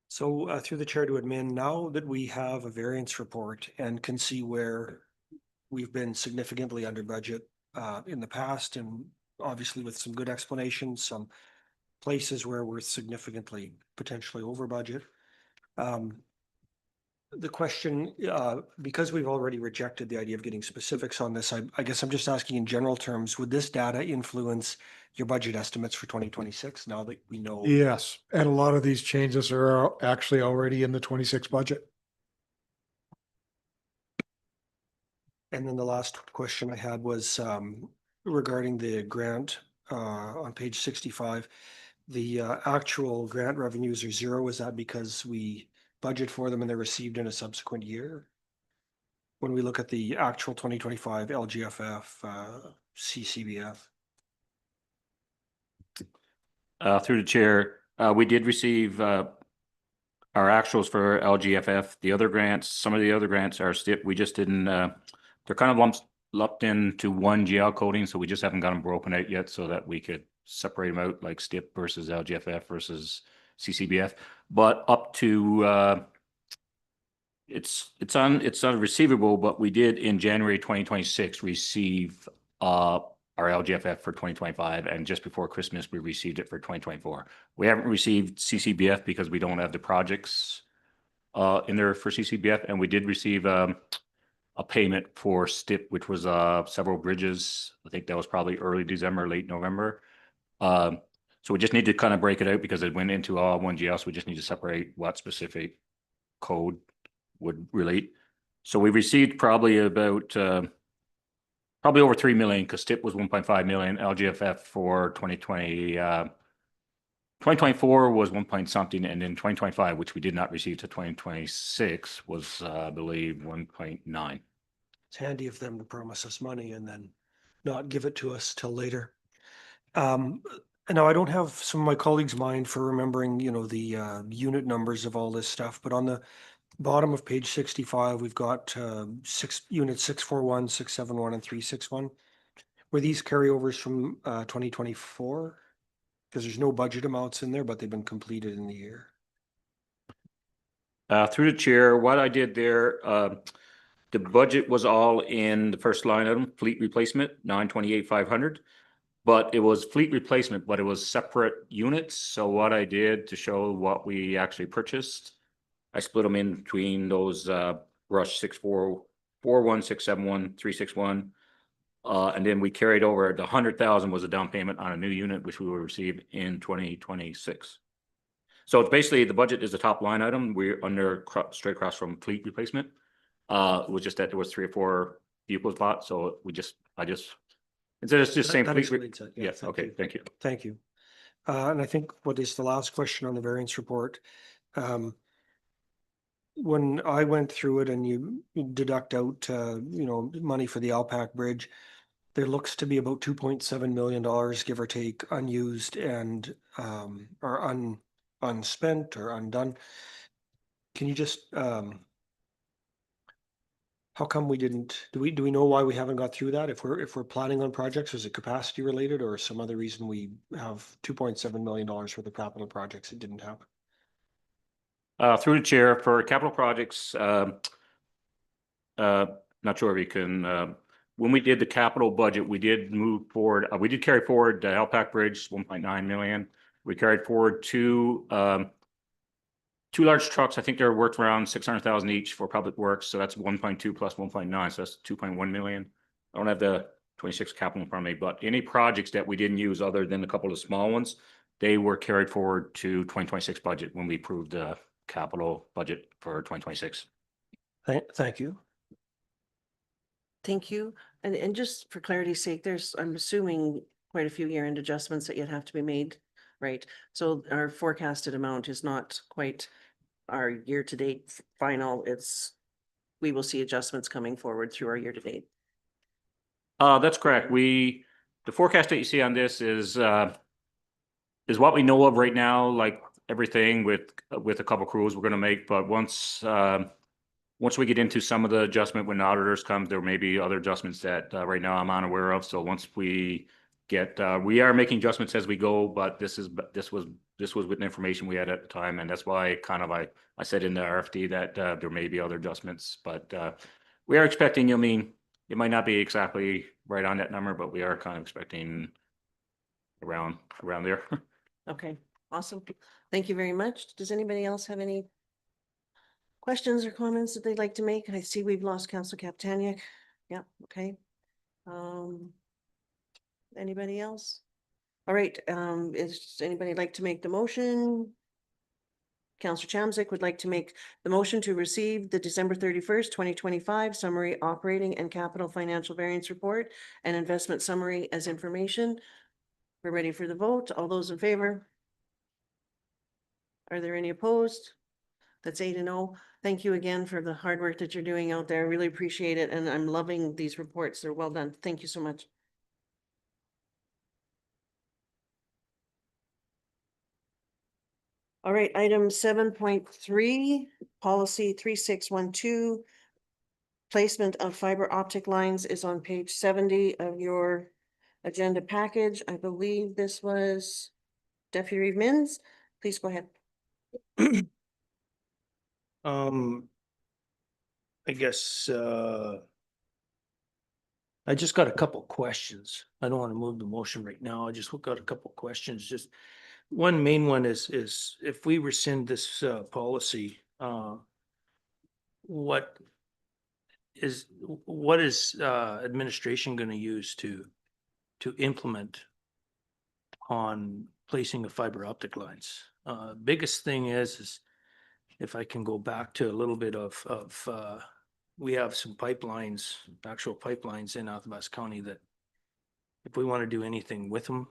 So through the chair to admin, now that we have a variance report and can see where we've been significantly under budget in the past, and obviously with some good explanations, some places where we're significantly potentially over budget. The question, because we've already rejected the idea of getting specifics on this, I guess I'm just asking in general terms, would this data influence your budget estimates for 2026 now that we know? Yes, and a lot of these changes are actually already in the 26 budget. And then the last question I had was regarding the grant on page 65. The actual grant revenues are zero. Is that because we budget for them and they're received in a subsequent year? When we look at the actual 2025 LGFF CCBF. through the chair, we did receive our actuals for LGFF. The other grants, some of the other grants are STIP. We just didn't, they're kind of lumped into one GL coding, so we just haven't got them broken out yet so that we could separate them out like STIP versus LGFF versus CCBF. But up to it's on receivable, but we did in January 2026 receive our LGFF for 2025, and just before Christmas we received it for 2024. We haven't received CCBF because we don't have the projects in there for CCBF, and we did receive a payment for STIP, which was several bridges. I think that was probably early December, late November. So we just need to kind of break it out because it went into all one GL, so we just need to separate what specific code would relate. So we received probably about probably over 3 million, because STIP was 1.5 million. LGFF for 2024 was 1 point something, and then 2025, which we did not receive to 2026, was I believe 1.9. It's handy of them to promise us money and then not give it to us till later. Now I don't have some of my colleagues' mind for remembering, you know, the unit numbers of all this stuff, but on the bottom of page 65, we've got units 641, 671, and 361. Were these carryovers from 2024? Because there's no budget amounts in there, but they've been completed in the year. Through the chair, what I did there, the budget was all in the first line item, fleet replacement, 928,500. But it was fleet replacement, but it was separate units. So what I did to show what we actually purchased, I split them in between those Rush 6441, 671, 361. And then we carried over the 100,000 was a down payment on a new unit, which we will receive in 2026. So it's basically the budget is the top line item. We're under straight across from fleet replacement. It was just that there was 3 or 4 vehicles bought. So instead it's just same That fleet. explains it. Yeah, Yes, thank okay, you. thank you. Thank you. And I think what is the last question on the variance report? When I went through it and you deduct out, you know, money for the Alpac Bridge, there looks to be about $2.7 million, give or take, unused and or unspent or undone. Can you just how come we didn't, do we know why we haven't got through that? If we're planning on projects, is it capacity related or some other reason we have $2.7 million worth of capital projects that didn't happen? Through the chair, for capital projects, not sure if you can, when we did the capital budget, we did move forward, we did carry forward the Alpac Bridge, 1.9 million. We carried forward two large trucks. I think they're worth around 600,000 each for public works. So that's 1.2 plus 1.9. So that's 2.1 million. I don't have the 26 capital in front of me, but any projects that we didn't use other than a couple of small ones, they were carried forward to 2026 budget when we approved the capital budget for 2026. Thank you. Thank you. And just for clarity's sake, I'm assuming quite a few year-end adjustments that yet have to be made, right? So our forecasted amount is not quite our year-to-date final. It's we will see adjustments coming forward through our year-to-date. That's correct. The forecast that you see on this is what we know of right now, like everything with a couple crews we're gonna make, but once we get into some of the adjustment when the auditors come, there may be other adjustments that right now I'm unaware of. So once we get, we are making adjustments as we go, but this was with the information we had at the time, and that's why I said in the RFD that there may be other adjustments, but we are expecting. I mean, it might not be exactly right on that number, but we are kind of expecting around there. Okay, awesome. Thank you very much. Does anybody else have any questions or comments that they'd like to make? I see we've lost Council Kaptaniak. Yeah, okay. Anybody else? All right, is anybody like to make the motion? Councillor Chamzik would like to make the motion to receive the December 31st, 2025 summary operating and capital financial variance report and investment summary as information. We're ready for the vote. All those in favor? Are there any opposed? That's 8-0. Thank you again for the hard work that you're doing out there. I really appreciate it. And I'm loving these reports. They're well done. Thank you so much. All right, item 7.3, policy 3612. Placement of fiber optic lines is on page 70 of your agenda package. I believe this was Deputy Reeve Mins. Please go ahead. I guess, I just got a couple questions. I don't want to move the motion right now. I just got a couple questions. Just one main one is if we rescind this policy, what is administration going to use to implement on placing of fiber optic lines? Biggest thing is if I can go back to a little bit of we have some pipelines, actual pipelines in Athabasca County that if we want to do anything with them,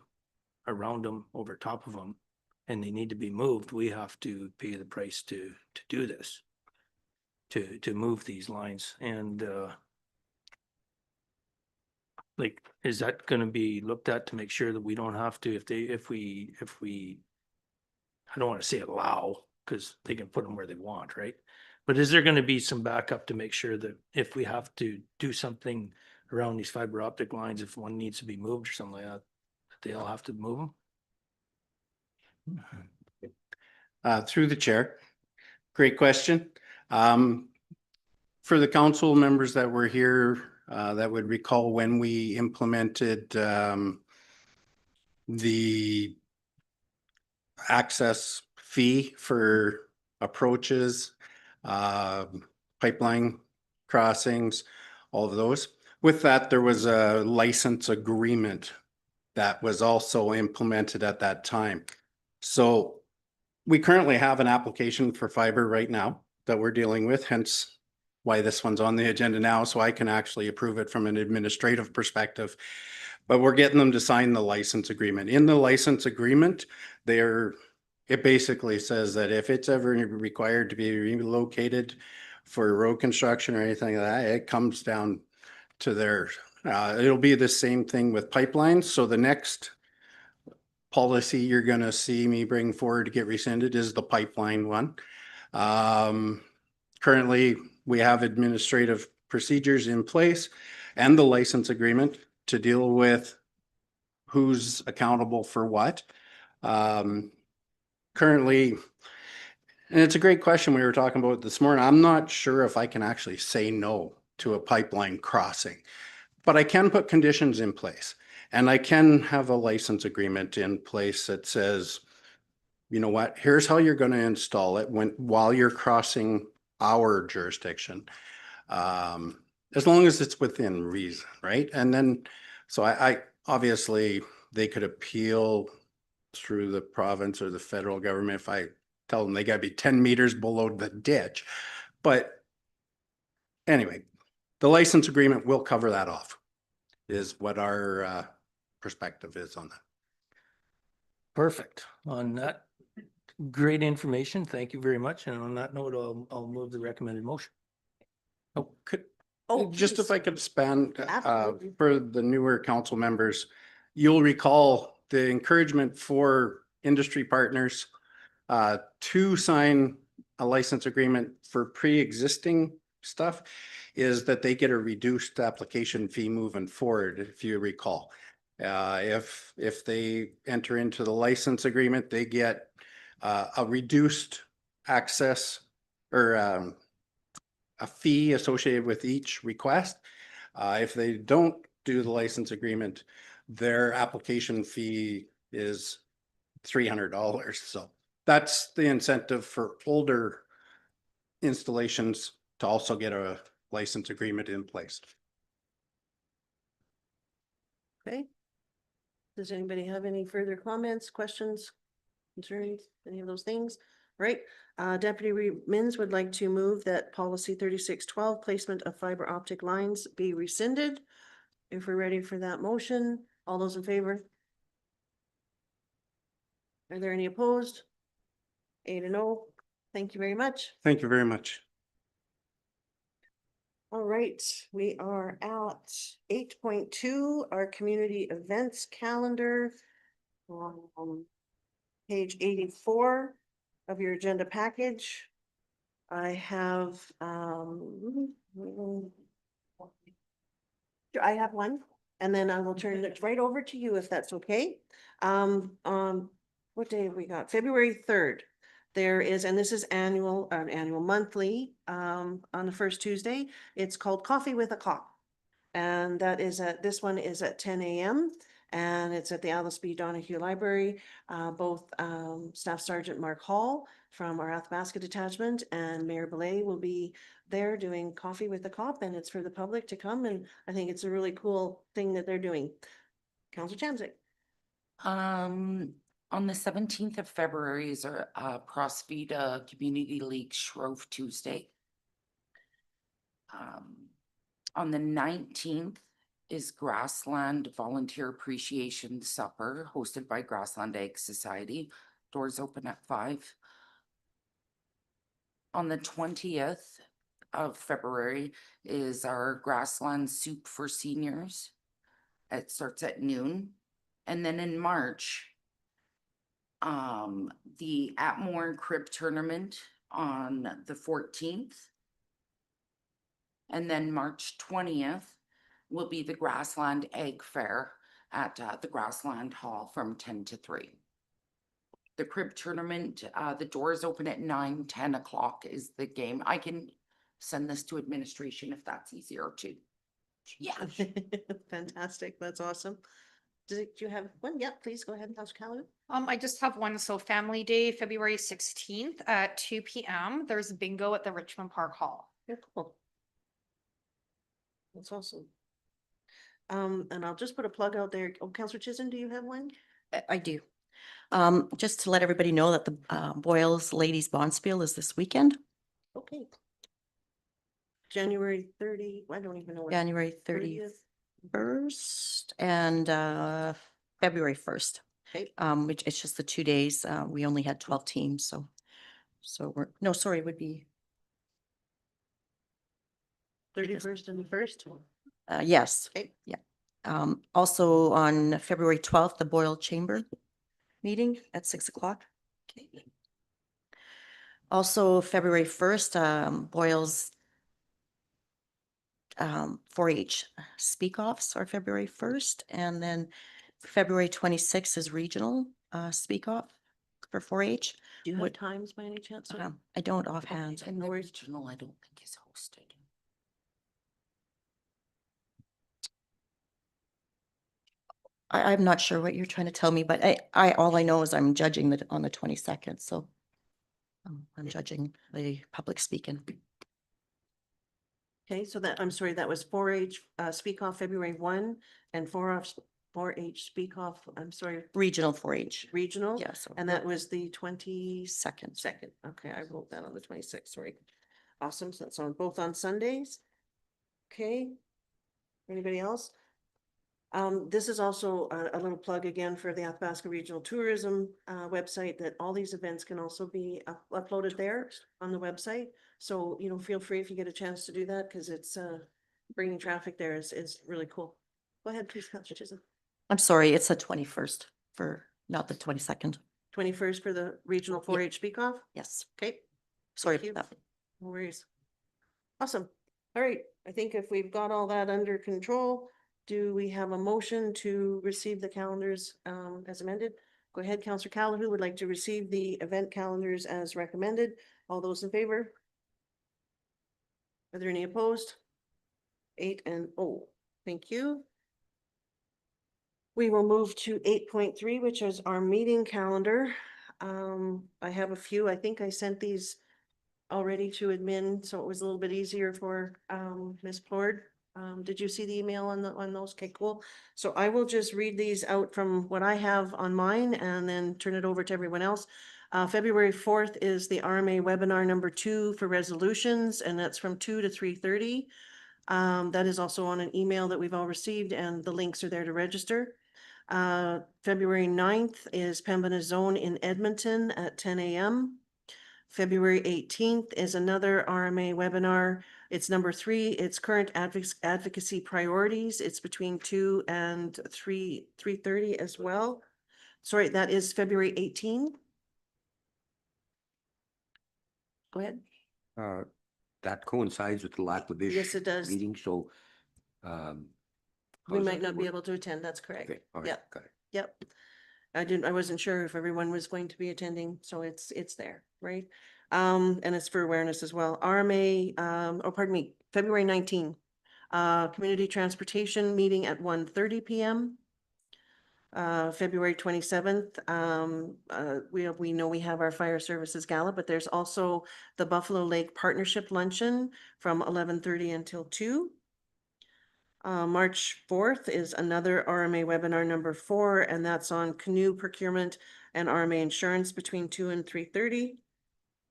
around them, over top of them, and they need to be moved, we have to pay the price to do this, to move these lines. And like, is that going to be looked at to make sure that we don't have to, if we, I don't want to say allow, because they can put them where they want, right? But is there going to be some backup to make sure that if we have to do something around these fiber optic lines, if one needs to be moved or something like that, they all have to move them? Through the chair. Great question. For the council members that were here, that would recall when we implemented the access fee for approaches, pipeline crossings, all of those. With that, there was a license agreement that was also implemented at that time. So we currently have an application for fiber right now that we're dealing with, hence why this one's on the agenda now, so I can actually approve it from an administrative perspective. But we're getting them to sign the license agreement. In the license agreement, it basically says that if it's ever required to be relocated for road construction or anything like that, it comes down to their, it'll be the same thing with pipelines. So the next policy you're gonna see me bring forward to get rescinded is the pipeline one. Currently, we have administrative procedures in place and the license agreement to deal with who's accountable for what. Currently, and it's a great question we were talking about this morning. I'm not sure if I can actually say no to a pipeline crossing, but I can put conditions in place and I can have a license agreement in place that says, you know what, here's how you're going to install it while you're crossing our jurisdiction. As long as it's within reason, right? And then, so I obviously they could appeal through the province or the federal government if I tell them they got to be 10 meters below the ditch. But anyway, the license agreement will cover that off, is what our perspective is on that. Perfect. On that, great information. Thank you very much. And on that note, I'll move the recommended motion. Oh, Oh, just if please. I could expand, Absolutely. for the newer council members, you'll recall the encouragement for industry partners to sign a license agreement for pre-existing stuff is that they get a reduced application fee moving forward, if you recall. If they enter into the license agreement, they get a reduced access or a fee associated with each request. If they don't do the license agreement, their application fee is $300. So that's the incentive for older installations to also get a license agreement in place. Okay. Does anybody have any further comments, questions, concerns, any of those things? Right, Deputy Mins would like to move that policy 3612, placement of fiber optic lines, be rescinded. If we're ready for that motion, all those in favor? Are there any opposed? 8-0. Thank you very much. Thank you very much. All right, we are at 8.2, our community events calendar. Page 84 of your agenda package. I have, I have one, and then I will turn it right over to you if that's okay. What day have we got? February 3rd. There is, and this is annual monthly, on the first Tuesday. It's called Coffee with a Cop. And that is this one is at 10 a.m. and it's at the Alice B. Donahue Library. Both Staff Sergeant Mark Hall from our Athabasca Detachment and Mayor Belay will be there doing Coffee with the Cop, and it's for the public to come, and I think it's a really cool thing that they're doing. Councillor Chamzik. On the 17th of February is a Prospeda Community League Shrove Tuesday. On the 19th is Grassland Volunteer Appreciation Supper hosted by Grassland Ag Society. Doors open at 5. On the 20th of February is our Grassland Soup for Seniors. It starts at noon. And then in March, the Atmore Crib Tournament on the 14th. And then March 20th will be the Grassland Egg Fair at the Grassland Hall from 10 to 3. The crib tournament, the doors open at 9, 10 o'clock is the game. I can send this to administration if that's easier too. Yeah. Fantastic. That's awesome. Do you have one? Yeah, please go ahead, Councillor Callahan. I just have one. So Family Day, February 16th at 2 p.m. There's bingo at the Richmond Park Hall. Yeah, cool. That's awesome. And I'll just put a plug out there. Oh, Councillor Chisholm, do you have one? I do. Just to let everybody know that the Boyles Ladies Bonspiel is this weekend, Okay. January 30, I don't even know. what- January 30th. 31st and February 1st. Okay. Which it's just the 2 days. We only had 12 teams, so we're, no, sorry, it would be 31st and the 1st. yes. Okay. Yeah. Also on February 12th, the Boyle Chamber meeting at 6 o'clock. Okay. Also, February 1st, Boyle's 4-H speak-offs are February 1st, and then February 26th is regional speak-off for 4-H. Do you have What- times by any chance? sir? I don't offhand. And the regional, I don't think is hosted. I'm not sure what you're trying to tell me, but all I know is I'm judging on the 22nd, so I'm judging the public speaking. Okay, so that, I'm sorry, that was 4-H speak off February 1 and 4-H speak off, I'm sorry, Regional 4-H. regional? Yes. And that was the 22nd. Second. Okay, I wrote that on the 26th, sorry. Awesome, so that's on both on Sundays. Okay. Anybody else? This is also a little plug again for the Athabasca Regional Tourism website, that all these events can also be uploaded there on the website. So, you know, feel free if you get a chance to do that, because it's bringing traffic there is really cool. Go ahead, please, Councillor Chisholm. I'm sorry, it's the 21st for, not the 22nd. 21st for the regional Yeah. 4-H speak off. Yes, Okay, sorry Thank you. about that. no worries. Awesome. All right, I think if we've got all that under control, do we have a motion to receive the calendars as amended? Go ahead, Councillor Callahan would like to receive the event calendars as recommended. All those in favor? Are there any opposed? 8 and 0. Thank you. We will move to 8.3, which is our meeting calendar. I have a few. I think I sent these already to admin, so it was a little bit easier for Ms. Plord. Did you see the email on those? Okay, cool. So I will just read these out from what I have on mine and then turn it over to everyone else. February 4th is the RMA webinar number 2 for resolutions, and that's from 2 to 3:30. That is also on an email that we've all received, and the links are there to register. February 9th is Pembina Zone in Edmonton at 10 a.m. February 18th is another RMA webinar. It's number 3. It's current advocacy priorities. It's between 2 and 3:30 as well. Sorry, that is February 18. Go ahead. That coincides with the Lac-La-Biche Yes, it does. meeting, so We how's might that not be work? able to attend. That's correct. Okay, all right, Yep. got it. Yep. I wasn't sure if everyone was going to be attending, so it's there, right? And it's for awareness as well. RMA, February 19, community transportation meeting at 1:30 p.m. February 27th, we know we have our fire services gala, but there's also the Buffalo Lake Partnership Luncheon from 11:30 until 2. March 4th is another RMA webinar number 4, and that's on canoe procurement and RMA insurance between 2 and 3:30.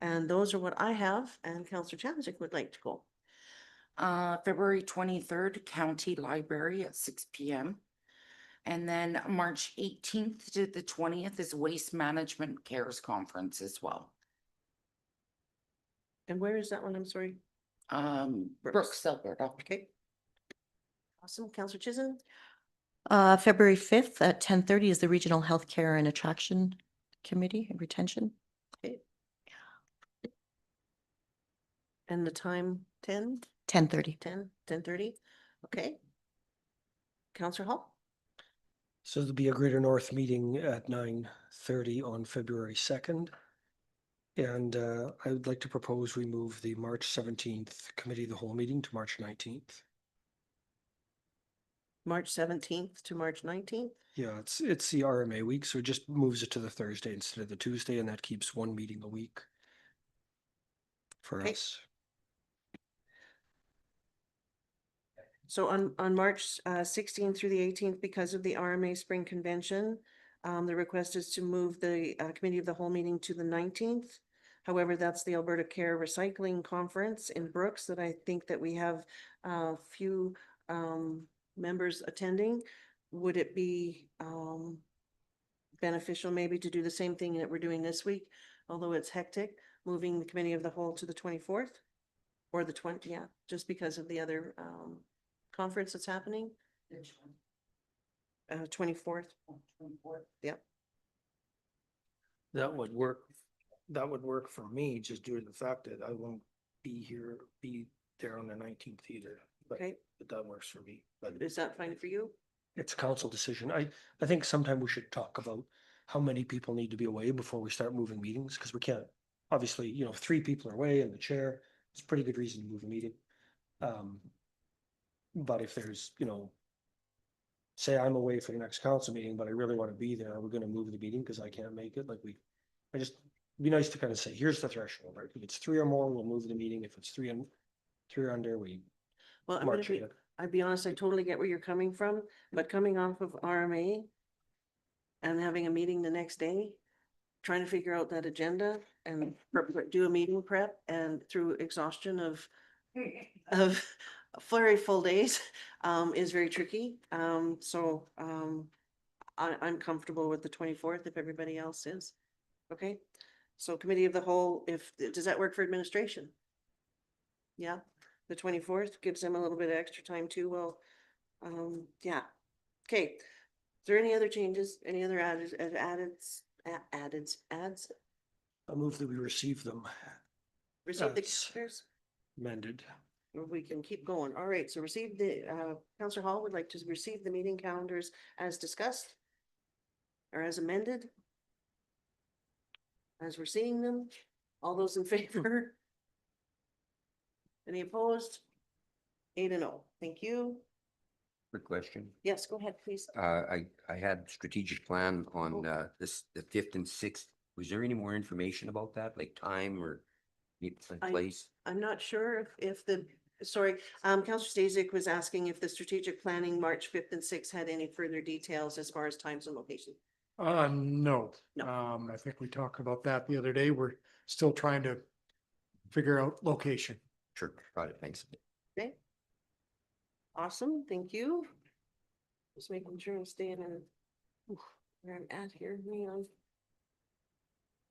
And those are what I have, and Councillor Chapman would like to go. February 23rd, County Library at 6 p.m. And then March 18th to the 20th is Waste Management Cares Conference as well. And where is that one? I'm sorry. Brooks, Alberta. Okay. Awesome. Councillor Chisholm? February 5th at 10:30 is the Regional Healthcare and Attraction Committee and Retention. Okay. And the time, 10? 10:30. 10:30? Okay. Councillor Hall? So there'll be a Greater North meeting at 9:30 on February 2nd. And I would like to propose we move the March 17th Committee of the Whole meeting to March 19th. March 17th to March 19th? Yeah, it's the RMA week, so it just moves it to the Thursday instead of the Tuesday, and that keeps one meeting a week for Okay. us. So on March 16th through the 18th, because of the RMA Spring Convention, the request is to move the Committee of the Whole meeting to the 19th. However, that's the Alberta Care Recycling Conference in Brooks that I think that we have a few members attending. Would it be beneficial maybe to do the same thing that we're doing this week, although it's hectic, moving the Committee of the Whole to the 24th? Or the 20th, yeah, just because of the other conference that's happening. 24th. Yep. That would work for me, just due to the fact that I won't be there on the 19th either. Okay. But that works for me. But Is that fine for you? It's a council decision. I think sometime we should talk about how many people need to be away before we start moving meetings, because we can't, obviously, if 3 people are away and the chair, it's a pretty good reason to move a meeting. But if there's, say I'm away for the next council meeting, but I really want to be there, we're going to move the meeting because I can't make it. It'd be nice to kind of say, here's the threshold, right? If it's 3 or more, we'll move the meeting. If it's 3 or under, we Well, march it. I'd be honest, I totally get where you're coming from, but coming off of RMA and having a meeting the next day, trying to figure out that agenda and do a meeting prep, and through exhaustion of flurry full days is very tricky. I'm comfortable with the 24th if everybody else is. Okay, so committee of the whole, does that work for administration? Yeah, the 24th gives them a little bit of extra time too. Well, yeah. Okay, is there any other changes, any other adds? I move that we receive them Receive the Yes. calendars? amended. Or we can keep going. All right, so receive the, Counselor Hall would like to receive the meeting calendars as discussed or as amended. As we're seeing them, all those in favor? Any opposed? 8-0. Thank you. Quick question. Yes, go ahead, please. I had strategic plan on this, the 5th and 6th. Was there any more information about that, like time or place? I'm not sure if the, sorry, Counselor Stasiak was asking if the strategic planning March 5th and 6th had any further details as far as times and location. No. No. I think we talked about that the other day. We're still trying to figure out location. Sure, got it, thanks. Okay. Awesome, thank you. Just making sure I'm staying in where I'm at here. Hang on.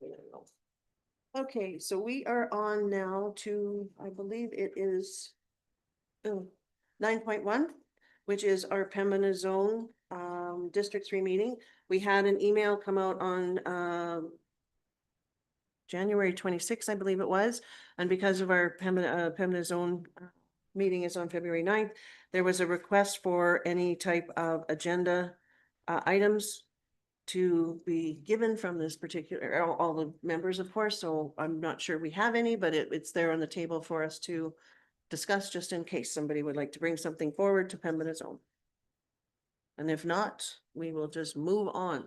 There we go. Okay, so we are on now to, I believe it is 9.1, which is our Pembina Zone District 3 meeting. We had an email come out on January 26th, I believe it was. And because of our Pembina Zone meeting is on February 9th, there was a request for any type of agenda items to be given from this particular, all the members, of course. So I'm not sure we have any, but it's there on the table for us to discuss just in case somebody would like to bring something forward to Pembina Zone. And if not, we will just move on.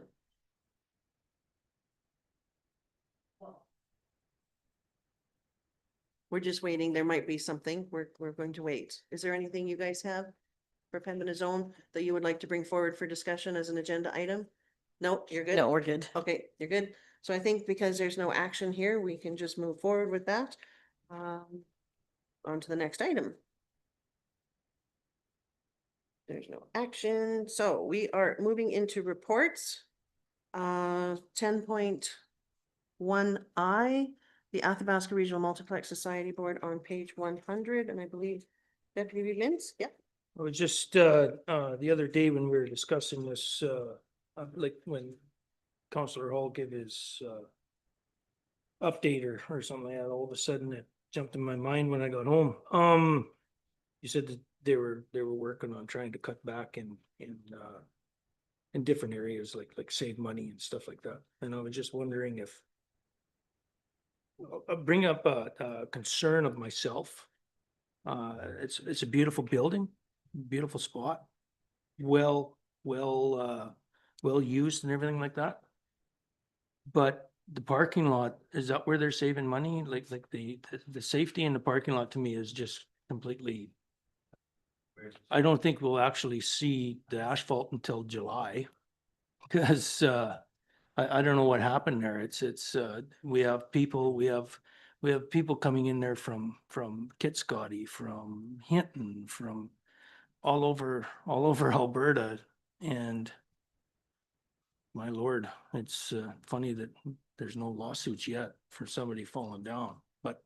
We're just waiting. There might be something. We're going to wait. Is there anything you guys have for Pembina Zone that you would like to bring forward for discussion as an agenda item? No, you're good? No, we're good. Okay, you're good. So I think because there's no action here, we can just move forward with that. On to the next item. There's no action. So we are moving into reports. 10.1I, the Athabasca Regional Multiplex Society Board on page 100, and I believe Deputy Vince, yeah. I was just, the other day when we were discussing this, like when Counselor Hall gave his, update or something like that, all of a sudden it jumped in my mind when I got home. You said that they were working on trying to cut back in different areas, like save money and stuff like that. And I was just wondering if, I'll bring up a concern of myself. It's a beautiful building, beautiful spot, well used and everything like that. But the parking lot, is that where they're saving money? Like the safety in the parking lot to me is just completely. I don't think we'll actually see the asphalt until July. Because I don't know what happened there. It's we have people coming in there from Kitscotty, from Hinton, from all over Alberta, and my Lord, it's funny that there's no lawsuits yet for somebody falling down. But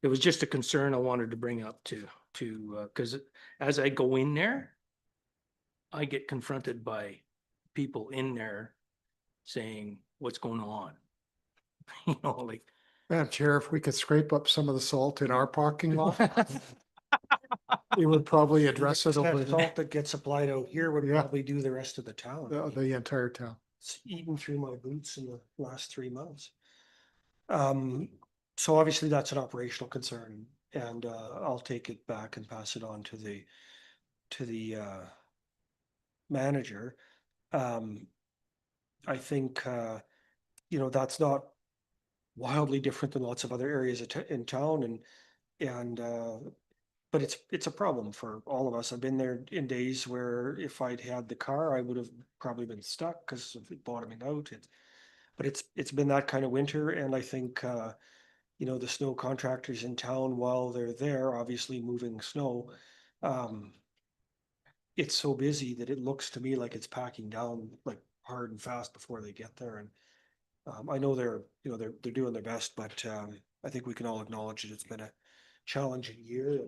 it was just a concern I wanted to bring up to because as I go in there, I get confronted by people in there saying, what's going on? You know, like, Madam Chair, if we could scrape up some of the salt in our parking lot, it would probably address it That over salt that gets applied out here would Yeah. probably do the rest of the town. the entire town. It's eaten through my boots in the last 3 months. So obviously that's an operational concern, and I'll take it back and pass it on to the manager. I think that's not wildly different than lots of other areas in town, and but it's a problem for all of us. I've been there in days where if I'd had the car, I would have probably been stuck because of it bottoming out. But it's been that kind of winter, and I think the snow contractors in town, while they're there, obviously moving snow, it's so busy that it looks to me like it's packing down like hard and fast before they get there. And I know they're doing their best, but I think we can all acknowledge that it's been a challenging year.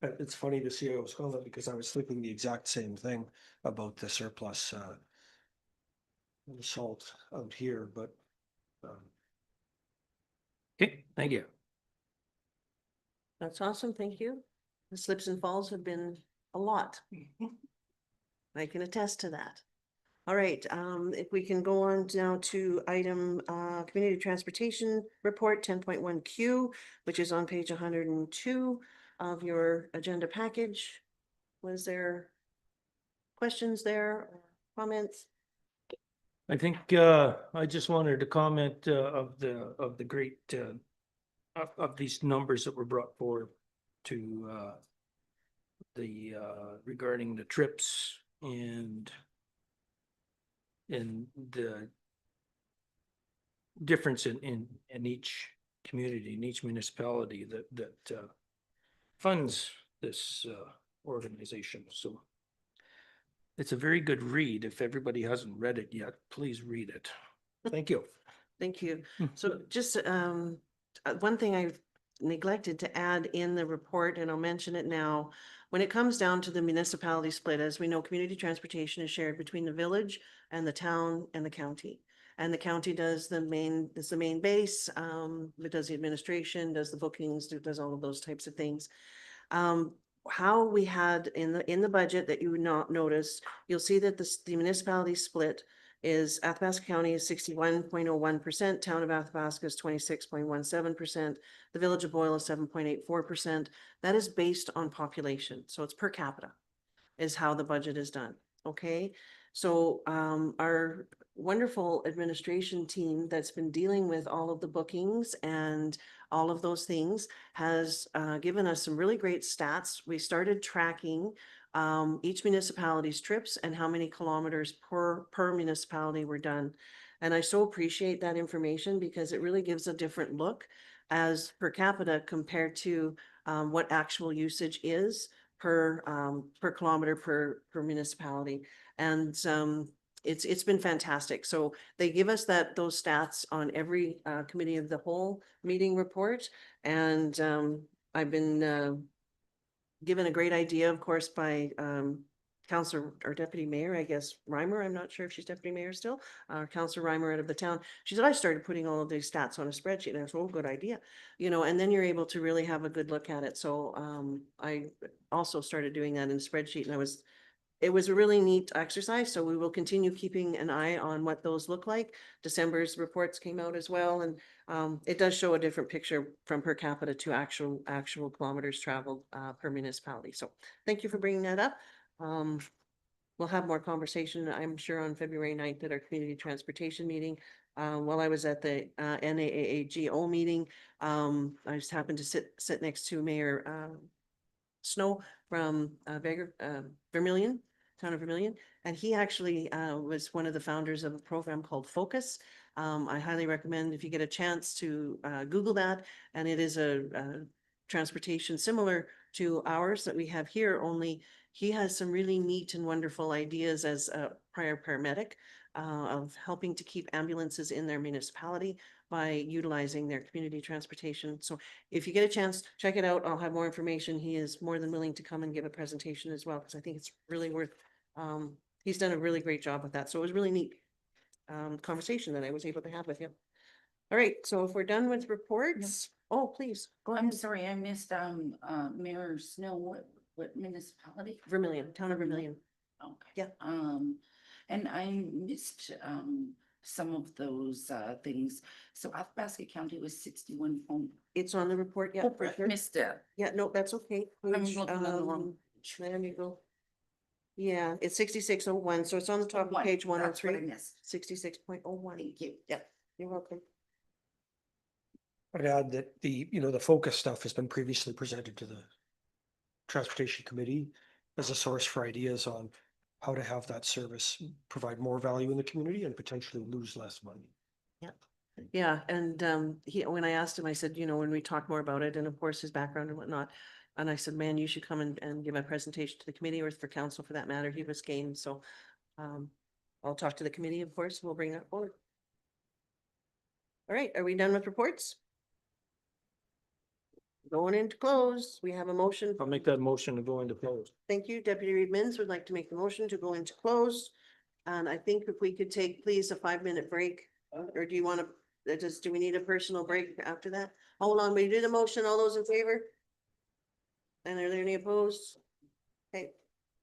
And it's funny to see how it was going because I was thinking the exact same thing about the surplus the salt out here, but Okay, thank you. That's awesome, thank you. The slips and falls have been a lot. I can attest to that. All right, if we can go on now to item, Community Transportation Report 10.1Q, which is on page 102 of your agenda package. Was there questions there or comments? I think I just wanted to comment of the great of these numbers that were brought forward to the regarding the trips and the difference in each community, in each municipality that funds this organization. So it's a very good read. If everybody hasn't read it yet, please read it. Thank you. Thank you. So just one thing I've neglected to add in the report, and I'll mention it now. When it comes down to the municipality split, as we know, community transportation is shared between the village and the town and the county. And the county is the main base, it does the administration, does the bookings, does all of those types of things. How we had in the budget that you would not notice, you'll see that the municipality split is Athabasca County is 61.01%, Town of Athabasca is 26.17%, the Village of Boyle is 7.84%. That is based on population, so it's per capita is how the budget is done, okay? So our wonderful administration team that's been dealing with all of the bookings and all of those things has given us some really great stats. We started tracking each municipality's trips and how many kilometers per municipality were done. And I so appreciate that information because it really gives a different look as per capita compared to what actual usage is per kilometer per municipality. And it's been fantastic. So they give us those stats on every committee of the whole meeting report. And I've been given a great idea, of course, by Councillor or Deputy Mayor, I guess, Reimer. I'm not sure if she's Deputy Mayor still, Councillor Reimer out of the town. She said, I started putting all of these stats on a spreadsheet. And I said, oh, good idea. You know, and then you're able to really have a good look at it. So I also started doing that in a spreadsheet, and it was a really neat exercise. So we will continue keeping an eye on what those look like. December's reports came out as well. And it does show a different picture from per capita to actual kilometers traveled per municipality. So thank you for bringing that up. We'll have more conversation, I'm sure, on February 9th at our community transportation meeting. While I was at the NAAAGO meeting, I just happened to sit next to Mayor Snow from Vermilion, town of Vermilion, and he actually was one of the founders of a program called Focus. I highly recommend if you get a chance to Google that, and it is a transportation similar to ours that we have here, only he has some really neat and wonderful ideas as a prior paramedic of helping to keep ambulances in their municipality by utilizing their community transportation. So if you get a chance, check it out. I'll have more information. He is more than willing to come and give a presentation as well, because I think it's really worth, he's done a really great job with that. So it was really neat conversation that I was able to have with him. All right, so if we're done with reports, oh, please, go ahead. I'm sorry, I missed Mayor Snow, what municipality? Vermilion, town of Vermilion. Okay. Yeah. And I missed some of those things. So Athabasca County was 61. It's on the report, yeah, for sure. Missed it. Yeah, no, that's okay. I'm Page, looking on the wrong. there you go. Yeah, it's 6601, so it's on the top of page That's what I 103, missed. 66.01. Thank you. Yeah, you're welcome. I'd add that the focus stuff has been previously presented to the Transportation Committee as a source for ideas on how to have that service provide more value in the community and potentially lose less money. Yeah, and when I asked him, I said, when we talk more about it, and of course his background and whatnot, And I said, man, you should come and give a presentation to the committee or for council for that matter. He was game, so I'll talk to the committee, of course, we'll bring that forward. All right, are we done with reports? Going into close, we have a motion. I'll make that motion to go into close. Thank you. Deputy Reed Mins would like to make the motion to go into close. And I think if we could take, please, a 5-minute break, or do you want to, do we need a personal break after that? Hold on, we did a motion. All those in favor? And are there any opposed? Okay,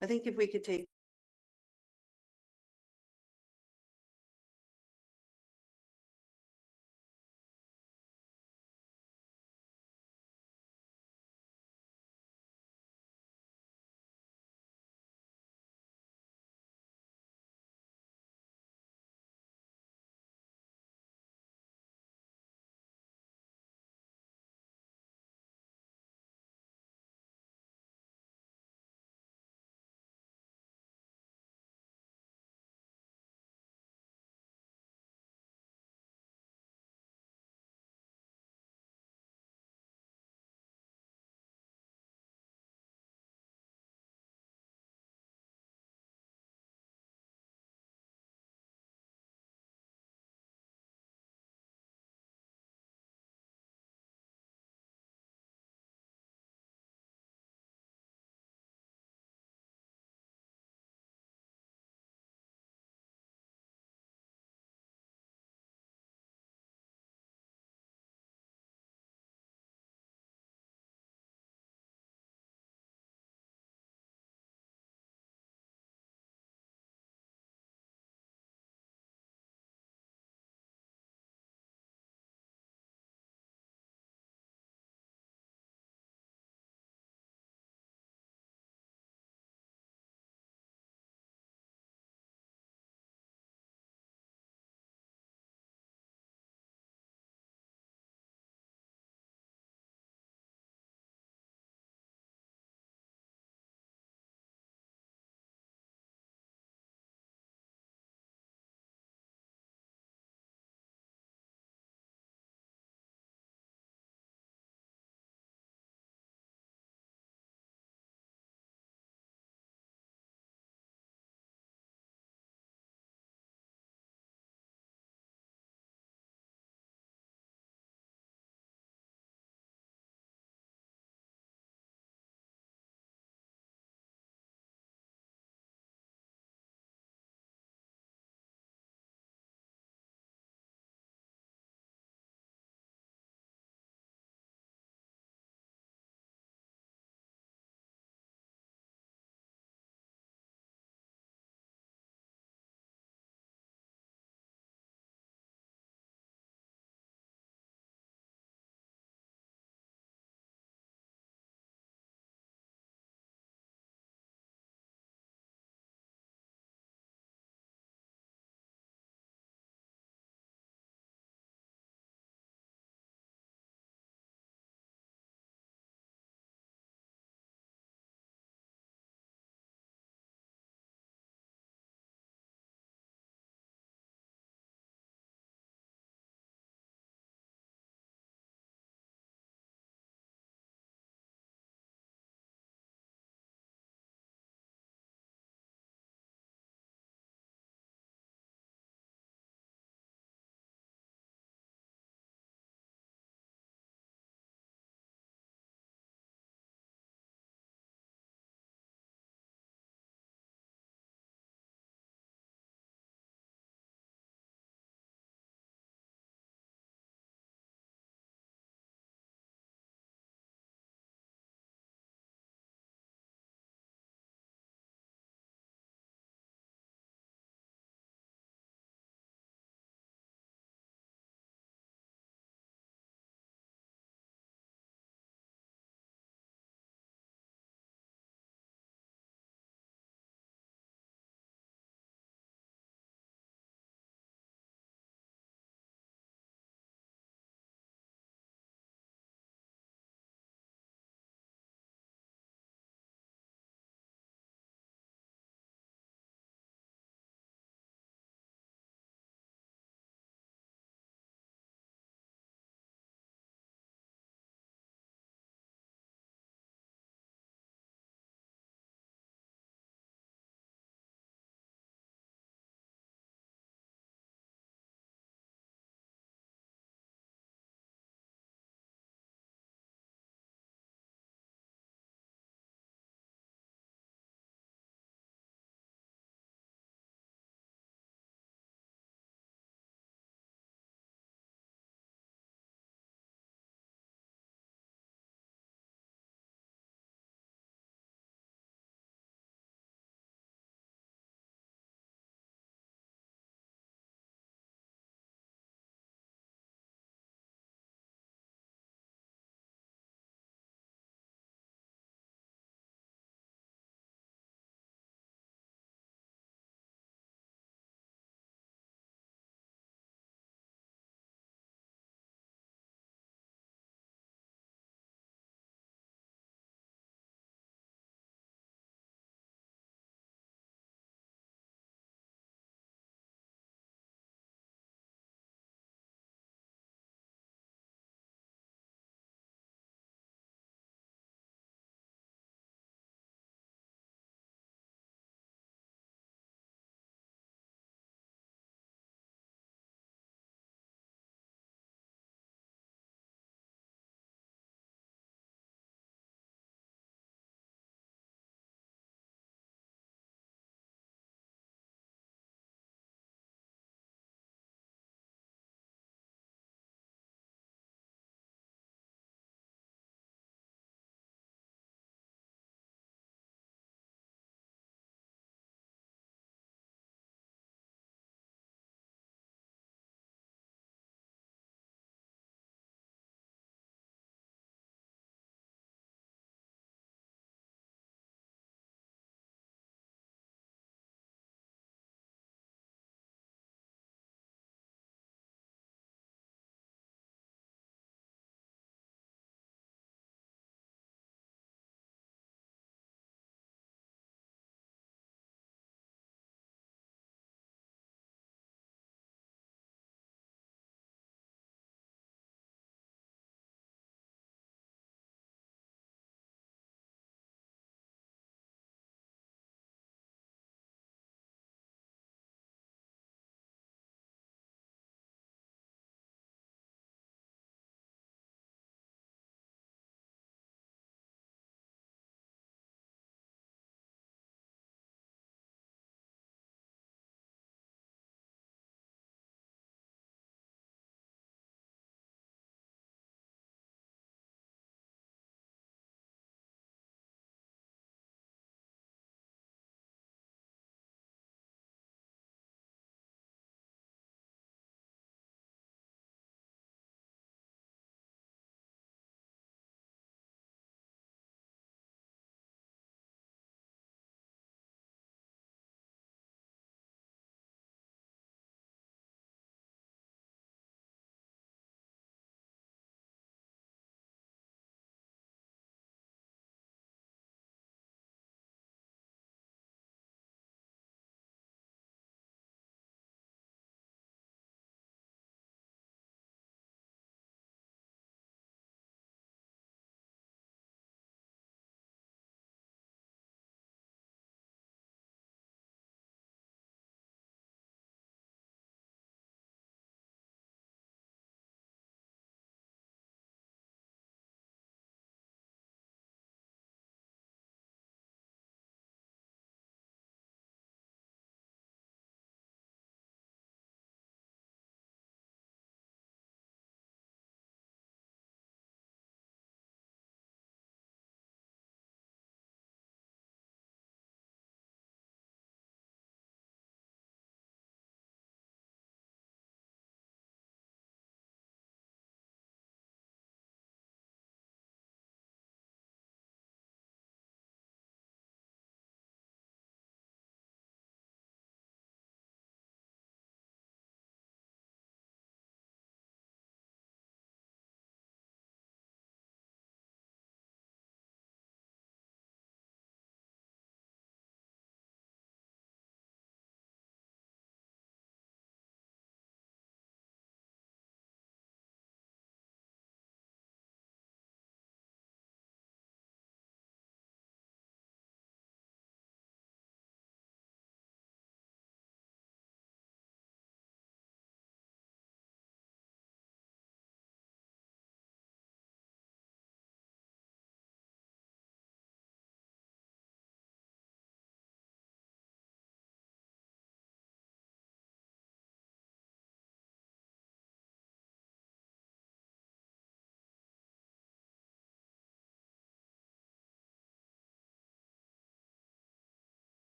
I think if we could take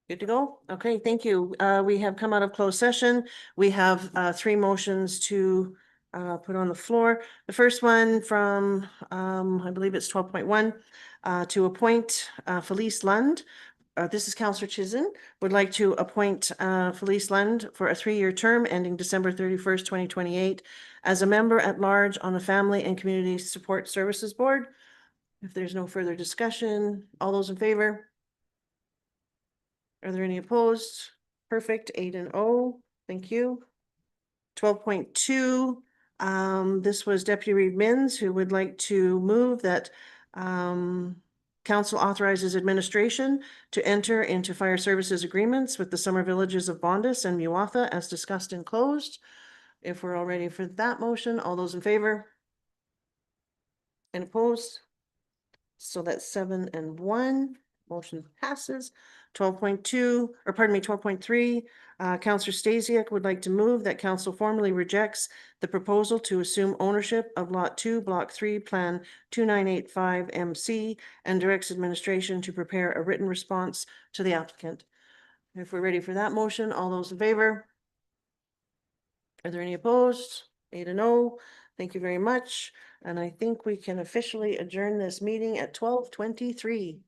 Good to go? Okay, thank you. We have come out of closed session. We have three motions to put on the floor. The first one from, I believe it's 12.1, to appoint Felice Lund. This is Counselor Chizen, would like to appoint Felice Lund for a 3-year term ending December 31st, 2028 as a member at large on the Family and Community Support Services Board. If there's no further discussion, all those in favor? Are there any opposed? Perfect, 8-0, thank you. 12.2, this was Deputy Reed Minns, who would like to move that council authorizes administration to enter into fire services agreements with the summer villages of Bondus and Muatha as discussed and closed. If we're all ready for that motion, all those in favor? And opposed? So that's 7-1, motion passes. 12.2, or pardon me, 12.3, Counselor Stasiak would like to move that council formally rejects the proposal to assume ownership of Lot 2, Block 3, Plan 2985 MC and directs administration to prepare a written response to the applicant. If we're ready for that motion, all those in favor? Are there any opposed? 8-0. Thank you very much. And I think we can officially adjourn this meeting at 12:23.